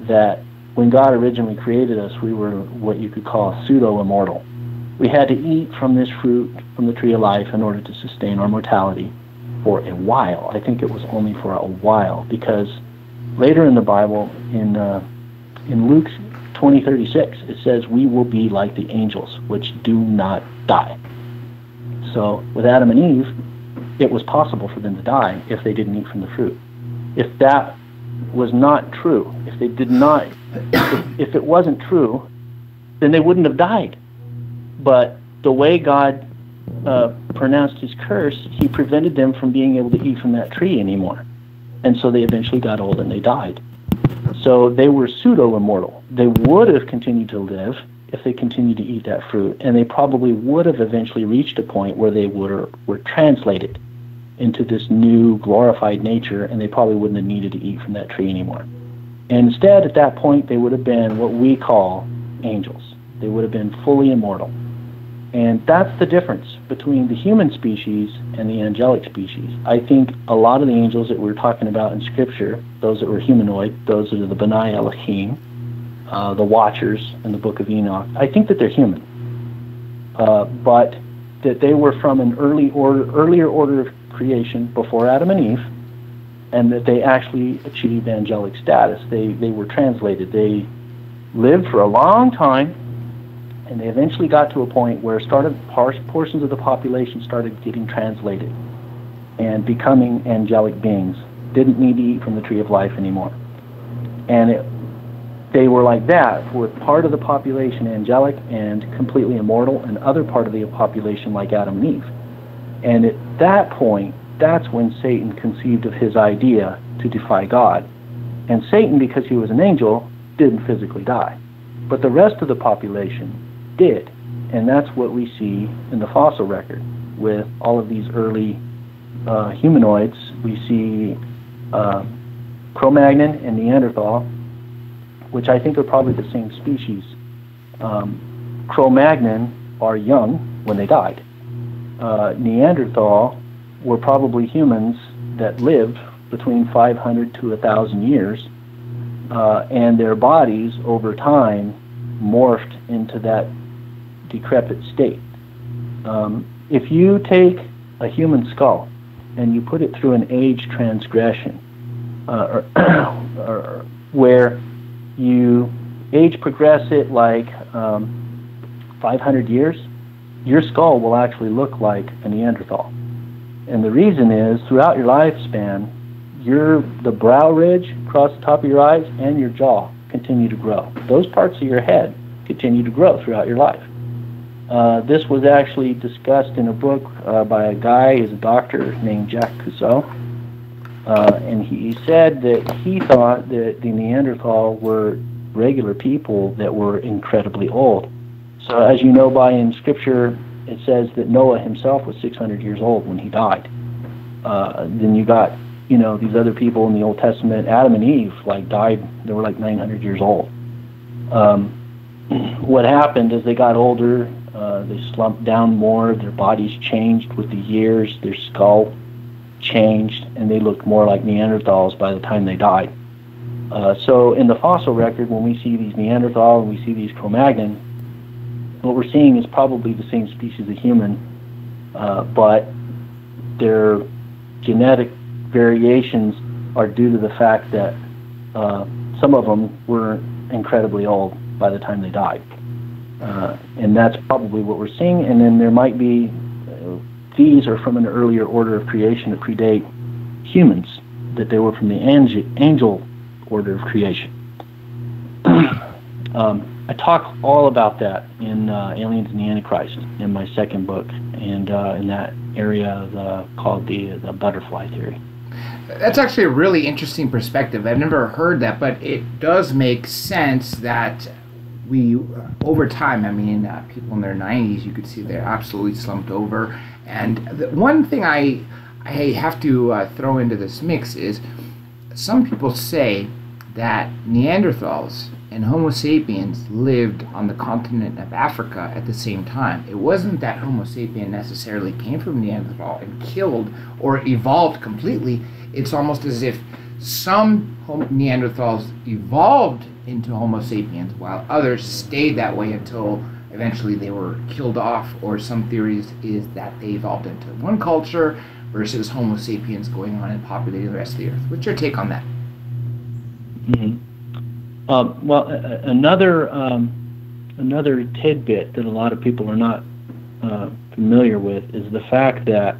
that when God originally created us, we were what you could call pseudo-immortal. We had to eat from this fruit, from the tree of life, in order to sustain our mortality for a while. I think it was only for a while, because later in the Bible, in Luke 20:36, it says, we will be like the angels, which do not die. So with Adam and Eve, it was possible for them to die if they didn't eat from the fruit. If that was not true, if they did not, if it wasn't true, then they wouldn't have died. But the way God pronounced his curse, he prevented them from being able to eat from that tree anymore. And so they eventually got old and they died. So they were pseudo-immortal. They would have continued to live if they continued to eat that fruit, and they probably would have eventually reached a point where they were translated into this new glorified nature, and they probably wouldn't have needed to eat from that tree anymore. And instead, at that point, they would have been what we call angels. They would have been fully immortal. And that's the difference between the human species and the angelic species. I think a lot of the angels that we're talking about in Scripture, those that were humanoid, those that are the B'nai Elohim, the Watchers in the Book of Enoch, I think that they're human. But that they were from an earlier order of creation before Adam and Eve, and that they actually achieved angelic status. They were translated. They lived for a long time, and they eventually got to a point where portions of the population started getting translated. and becoming angelic beings. Didn't need to eat from the tree of life anymore. And they were like that, with part of the population angelic and completely immortal, and other part of the population like Adam and Eve. And at that point, that's when Satan conceived of his idea to defy God. And Satan, because he was an angel, didn't physically die. But the rest of the population did. And that's what we see in the fossil record with all of these early humanoids. We see Cro-Magnon and Neanderthal, which I think are probably the same species. Cro-Magnon are young when they died. Neanderthal were probably humans that lived between 500 to 1,000 years, and their bodies over time morphed into that decrepit state. If you take a human skull and you put it through an age transgression, or where you age progress it like 500 years, your skull will actually look like a Neanderthal. And the reason is, throughout your lifespan, the brow ridge across the top of your eyes and your jaw continue to grow. Those parts of your head continue to grow throughout your life. This was actually discussed in a book by a guy, he's a doctor named Jack Cousteau, and he said that he thought that the Neanderthal were regular people that were incredibly old. So as you know, in Scripture, it says that Noah himself was 600 years old when he died. Then you got, these other people in the Old Testament, Adam and Eve, died, they were 900 years old. What happened is they got older, they slumped down more, their bodies changed with the years, their skull changed, and they looked more like Neanderthals by the time they died. So in the fossil record, when we see these Neanderthal and we see these Cro-Magnon, what we're seeing is probably the same species of human, but their genetic variations are due to the fact that some of them were incredibly old by the time they died. And that's probably what we're seeing. And then there might be, these are from an earlier order of creation that predate humans, that they were from the angel order of creation. I talk all about that in Aliens and the Antichrist in my second book, and in that area called the butterfly theory. That's actually a really interesting perspective. I've never heard that, but it does make sense that we, over time, people in their 90s, you could see they're absolutely slumped over. And the one thing I have to throw into this mix is some people say that Neanderthals and Homo sapiens lived on the continent of Africa at the same time. It wasn't that Homo sapien necessarily came from Neanderthal and killed or evolved completely. It's almost as if some Neanderthals evolved into Homo sapiens while others stayed that way until eventually they were killed off, or some theories is that they evolved into one culture versus Homo sapiens going on and populating the rest of the earth. What's your take on that? Mm-hmm. Well, another tidbit that a lot of people are not familiar with is the fact that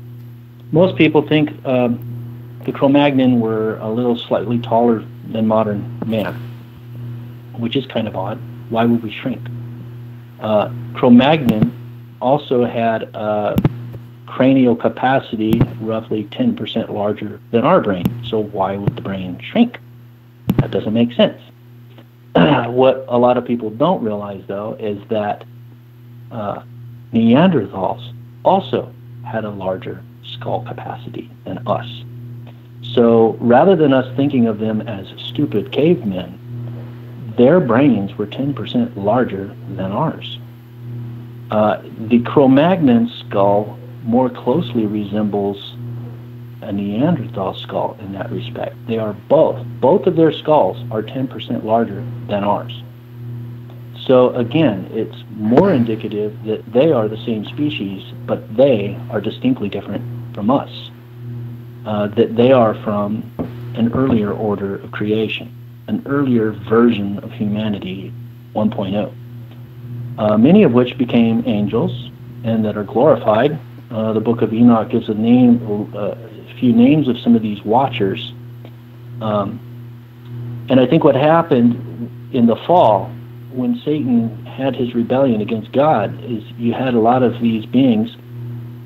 most people think the Cro-Magnon were a little slightly taller than modern man, which is kind of odd. Why would we shrink? Cro-Magnon also had a cranial capacity roughly 10% larger than our brain, so why would the brain shrink? That doesn't make sense. What a lot of people don't realize, though, is that Neanderthals also had a larger skull capacity than us. So rather than us thinking of them as stupid cavemen, their brains were 10% larger than ours. The Cro-Magnon skull more closely resembles a Neanderthal skull in that respect. They are both of their skulls are 10% larger than ours. So again, it's more indicative that they are the same species, but they are distinctly different from us. That they are from an earlier order of creation, an earlier version of humanity 1.0. Many of which became angels and that are glorified the book of Enoch gives a few names of some of these watchers. And I think what happened in the fall, when Satan had his rebellion against God, is you had a lot of these beings.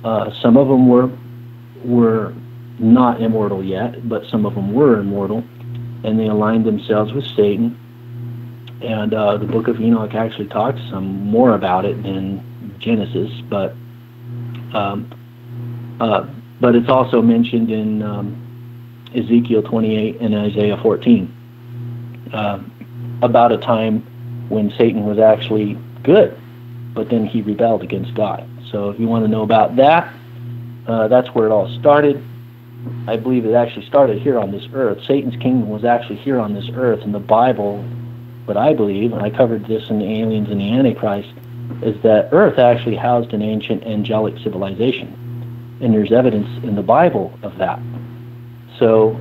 Some of them were not immortal yet, but some of them were immortal, and they aligned themselves with Satan. And the book of Enoch actually talks some more about it than Genesis, but it's also mentioned in Ezekiel 28 and Isaiah 14 about a time when Satan was actually good, but then he rebelled against God. So if you want to know about that, that's where it all started. I believe it actually started here on this earth. Satan's kingdom was actually here on this earth. In the Bible, what I believe, and I covered this in the Aliens and the Antichrist, is that earth actually housed an ancient angelic civilization. And there's evidence in the Bible of that. So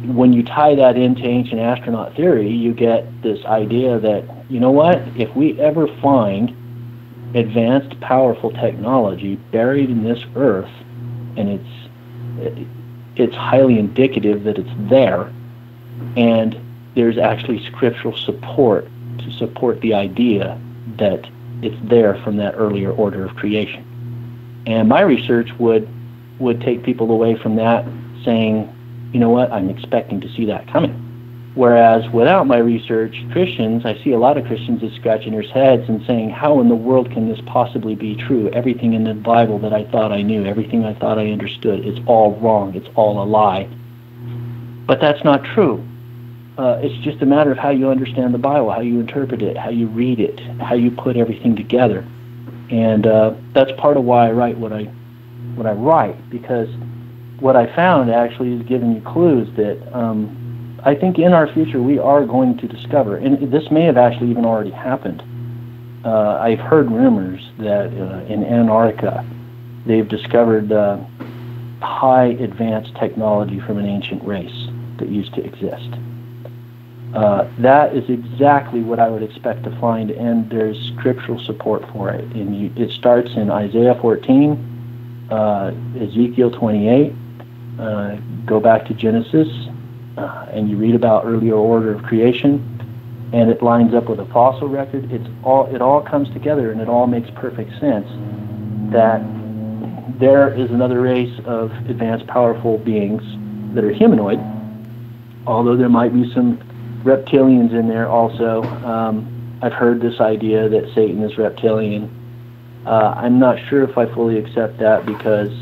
when you tie that into ancient astronaut theory, you get this idea that, you know what, if we ever find advanced, powerful technology buried in this earth, and it's highly indicative that it's there, and there's actually scriptural support to support the idea that it's there from that earlier order of creation. And my research would take people away from that saying, you know what, I'm expecting to see that coming. Whereas without my research, Christians, I see a lot of Christians that scratching their heads and saying, how in the world can this possibly be true? Everything in the Bible that I thought I knew, everything I thought I understood, it's all wrong, it's all a lie. But that's not true. It's just a matter of how you understand the Bible, how you interpret it, how you read it, how you put everything together. And that's part of why I write what I write, because what I found actually is giving you clues that I think in our future we are going to discover, and this may have actually even already happened. I've heard rumors that in Antarctica they've discovered high advanced technology from an ancient race that used to exist. That is exactly what I would expect to find, and there's scriptural support for it. And it starts in Isaiah 14, Ezekiel 28, go back to Genesis, and you read about earlier order of creation, and it lines up with a fossil record. It all comes together, and it all makes perfect sense that there is another race of advanced, powerful beings that are humanoid, although there might be some reptilians in there also. I've heard this idea that Satan is reptilian. I'm not sure if I fully accept that, because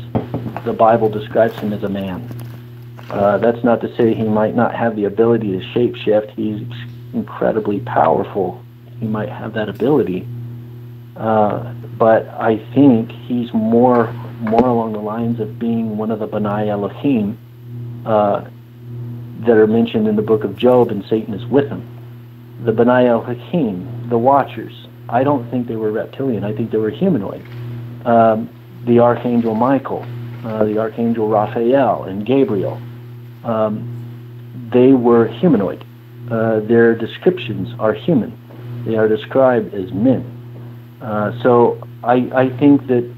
the Bible describes him as a man. That's not to say he might not have the ability to shapeshift. He's incredibly powerful. He might have that ability. But I think he's more along the lines of being one of the B'nai Elohim that are mentioned in the book of Job, and Satan is with him. The B'nai Elohim, the Watchers, I don't think they were reptilian. I think they were humanoid. The Archangel Michael, the Archangel Raphael, and Gabriel, they were humanoid. Their descriptions are human. They are described as men. So I think that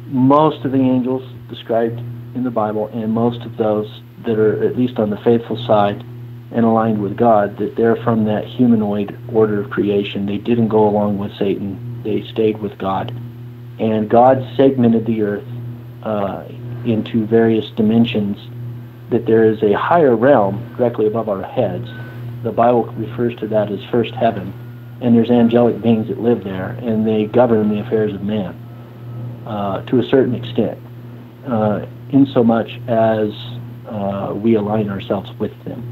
most of the angels described in the Bible, and most of those that are at least on the faithful side and aligned with God, that they're from that humanoid order of creation. They didn't go along with Satan. They stayed with God. And God segmented the earth into various dimensions, that there is a higher realm directly above our heads. The Bible refers to that as first heaven. And there's angelic beings that live there, and they govern the affairs of man to a certain extent, insomuch as we align ourselves with them.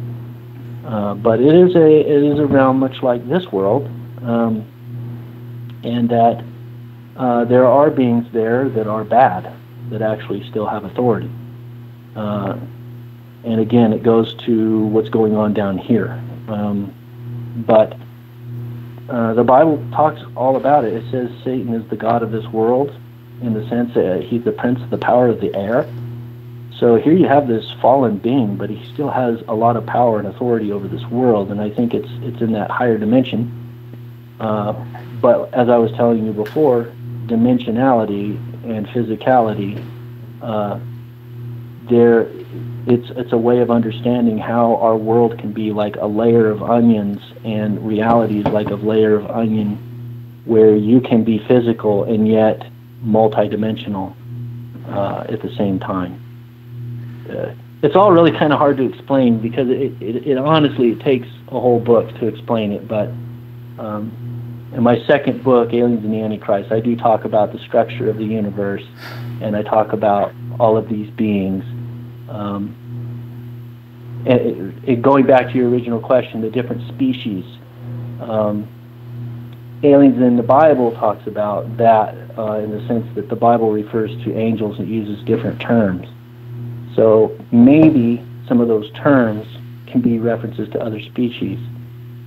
But it is a realm much like this world, and that there are beings there that are bad, that actually still have authority. And again, it goes to what's going on down here. But the Bible talks all about it. It says Satan is the god of this world, in the sense that he's the prince of the power of the air. So here you have this fallen being, but he still has a lot of power and authority over this world, and I think it's in that higher dimension. But as I was telling you before, dimensionality and physicality, it's a way of understanding how our world can be like a layer of onions, and reality is like a layer of onion, where you can be physical and yet multidimensional at the same time. It's all really kind of hard to explain, because it honestly, it takes a whole book to explain it. But in my second book, Aliens and the Antichrist, I do talk about the structure of the universe, and I talk about all of these beings. And going back to your original question, the different species, aliens in the Bible talks about that in the sense that the Bible refers to angels and uses different terms. So maybe some of those terms can be references to other species.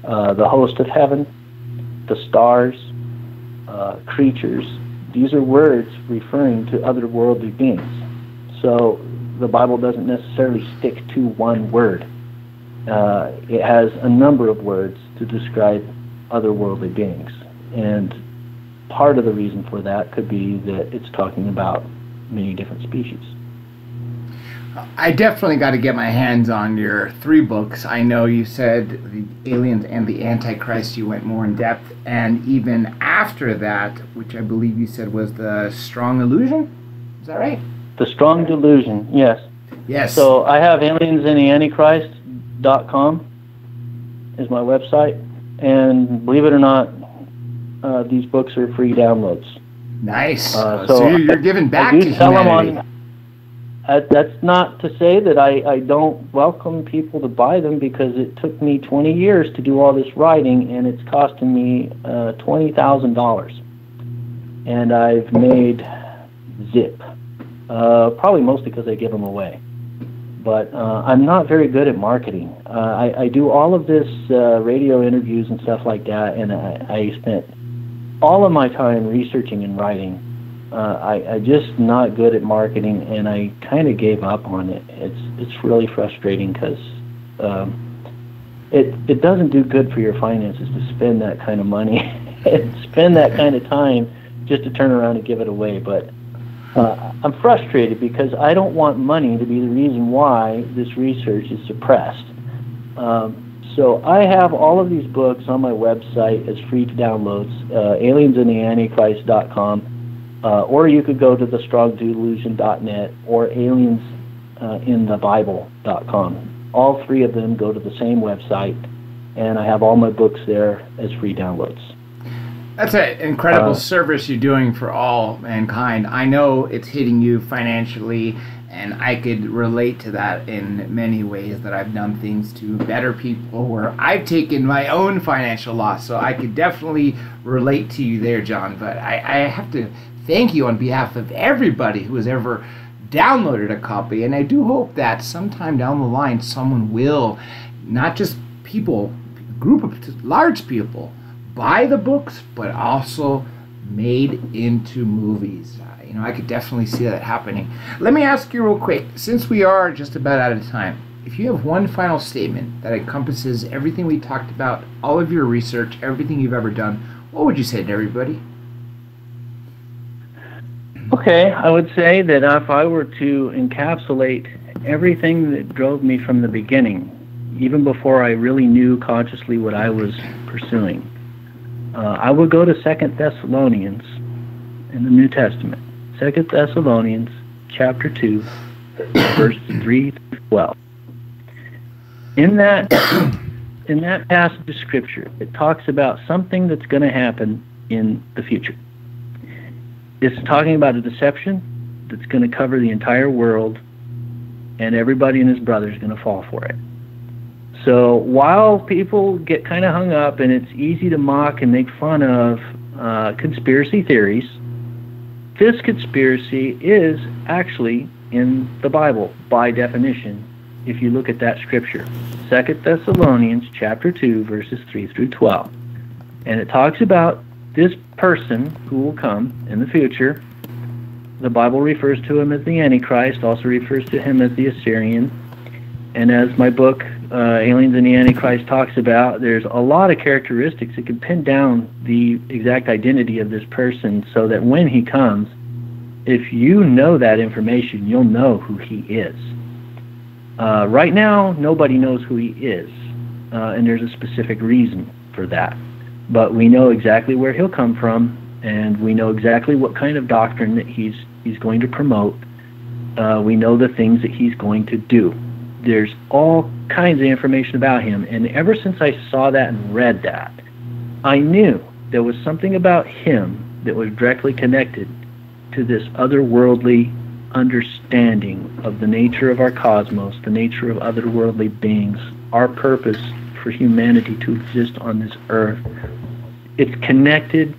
The host of heaven, the stars, creatures, these are words referring to otherworldly beings. So the Bible doesn't necessarily stick to one word. It has a number of words to describe otherworldly beings. And part of the reason for that could be that it's talking about many different species. I definitely got to get my hands on your 3 books. I know you said the Aliens and the Antichrist, you went more in depth, and even after that, which I believe you said was the Strong Illusion? Is that right? The Strong Delusion, yes. Yes. So I have aliensandtheantichrist.com is my website, and believe it or not, these books are free downloads. Nice. So you're giving back to humanity. That's not to say that I don't welcome people to buy them, because it took me 20 years to do all this writing, and it's costing me $20,000. And I've made zip. Probably mostly because I give them away. But I'm not very good at marketing. I do all of this radio interviews and stuff like that, and I spent all of my time researching and writing. I'm just not good at marketing, and I kind of gave up on it. It's really frustrating, because it doesn't do good for your finances to spend that kind of money and spend that kind of time just to turn around and give it away. But I'm frustrated, because I don't want money to be the reason why this research is suppressed. So I have all of these books on my website as free downloads, aliensandtheantichrist.com. Or you could go to thestrongdelusion.net or aliensinthebible.com. All 3 of them go to the same website, and I have all my books there as free downloads. That's an incredible service you're doing for all mankind. I know it's hitting you financially, and I could relate to that in many ways, that I've done things to better people where I've taken my own financial loss. So I could definitely relate to you there, John. But I have to thank you on behalf of everybody who has ever downloaded a copy. And I do hope that sometime down the line someone will, not just people, group of large people, buy the books, but also made into movies. I could definitely see that happening. Let me ask you real quick, since we are just about out of time, if you have one final statement that encompasses everything we talked about, all of your research, everything you've ever done, what would you say to everybody? Okay, I would say that if I were to encapsulate everything that drove me from the beginning, even before I really knew consciously what I was pursuing, I would go to 2 Thessalonians in the New Testament. 2 Thessalonians chapter 2, verse 3 through 12. In that passage of Scripture, it talks about something that's going to happen in the future. It's talking about a deception that's going to cover the entire world, and everybody and his brother is going to fall for it. So while people get kind of hung up, and it's easy to mock and make fun of conspiracy theories, this conspiracy is actually in the Bible by definition, if you look at that scripture. 2 Thessalonians chapter 2, verses 3 through 12. And it talks about this person who will come in the future. The Bible refers to him as the Antichrist, also refers to him as the Assyrian. And as my book, Aliens and the Antichrist, talks about, there's a lot of characteristics that can pin down the exact identity of this person, so that when he comes, if you know that information, you'll know who he is. Right now, nobody knows who he is, and there's a specific reason for that. But we know exactly where he'll come from, and we know exactly what kind of doctrine that he's going to promote. We know the things that he's going to do. There's all kinds of information about him, and ever since I saw that and read that, I knew there was something about him that was directly connected to this otherworldly understanding of the nature of our cosmos, the nature of otherworldly beings, our purpose for humanity to exist on this earth. It's connected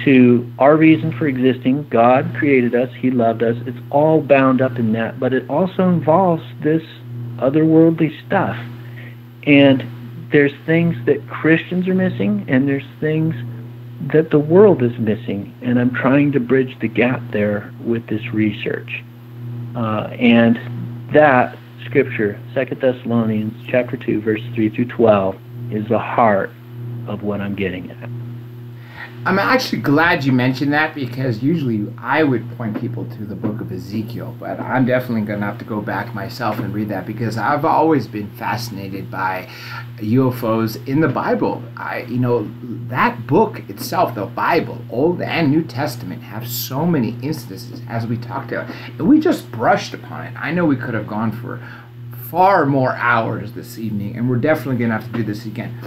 to our reason for existing. God created us. He loved us. It's all bound up in that, but it also involves this otherworldly stuff. And there's things that Christians are missing, and there's things that the world is missing, and I'm trying to bridge the gap there with this research. And that scripture, 2 Thessalonians chapter 2, verse 3 through 12, is the heart of what I'm getting at. I'm actually glad you mentioned that, because usually I would point people to the book of Ezekiel, but I'm definitely going to have to go back myself and read that, because I've always been fascinated by UFOs in the Bible. That book itself, the Bible, Old and New Testament, have so many instances, as we talked about, and we just brushed upon it. I know we could have gone for far more hours this evening, and we're definitely going to have to do this again.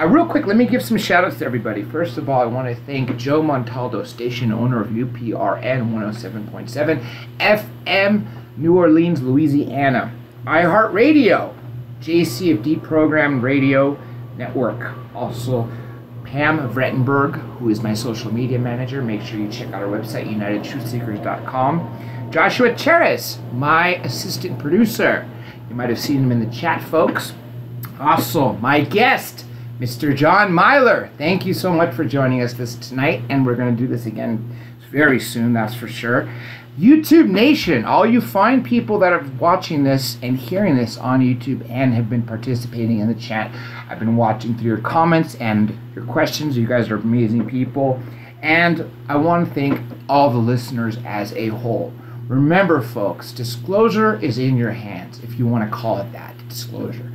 Real quick, let me give some shout outs to everybody. First of all, I want to thank Joe Montaldo, station owner of UPRN 107.7 FM, New Orleans, Louisiana. iHeartRadio, JC of Deprogrammed Radio Network. Also, Pam Vrettenberg, who is my social media manager. Make sure you check out our website, UnitedTruthSeekers.com. Joshua Cheres, my assistant producer. You might have seen him in the chat, folks. Also, my guest, Mr. John Milor. Thank you so much for joining us tonight, and we're going to do this again very soon, that's for sure. YouTube Nation, all you fine people that are watching this and hearing this on YouTube and have been participating in the chat. I've been watching through your comments and your questions. You guys are amazing people. And I want to thank all the listeners as a whole. Remember, folks, disclosure is in your hands, if you want to call it that, disclosure.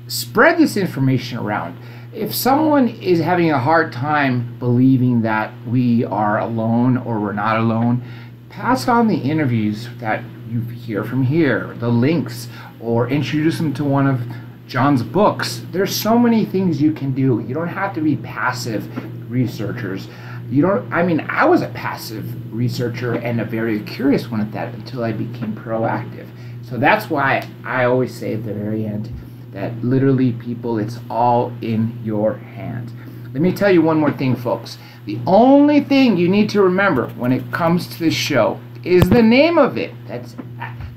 Spread this information around. If someone is having a hard time believing that we are alone or we're not alone, pass on the interviews that you hear from here, the links, or introduce them to one of John's books. There's so many things you can do. You don't have to be passive researchers. I was a passive researcher and a very curious one at that until I became proactive. So that's why I always say at the very end that literally, people, it's all in your hands. Let me tell you one more thing, folks. The only thing you need to remember when it comes to this show is the name of it. That's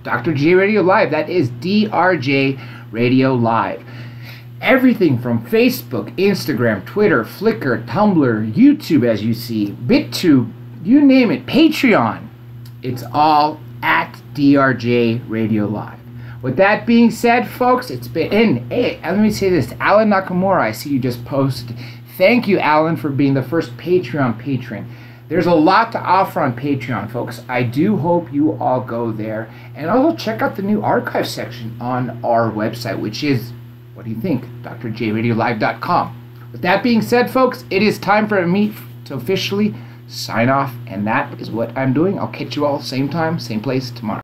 Dr. J Radio Live. That is DRJ Radio Live. Everything from Facebook, Instagram, Twitter, Flickr, Tumblr, YouTube, as you see, BitTube, you name it, Patreon. It's all at DRJ Radio Live. With that being said, folks, it's been, hey, let me say this, Alan Nakamura, I see you just posted. Thank you, Alan, for being the first Patreon patron. There's a lot to offer on Patreon, folks. I do hope you all go there. And also check out the new archive section on our website, which is, what do you think? drjradiolive.com. With that being said, folks, it is time for me to officially sign off, and that is what I'm doing. I'll catch you all same time, same place tomorrow.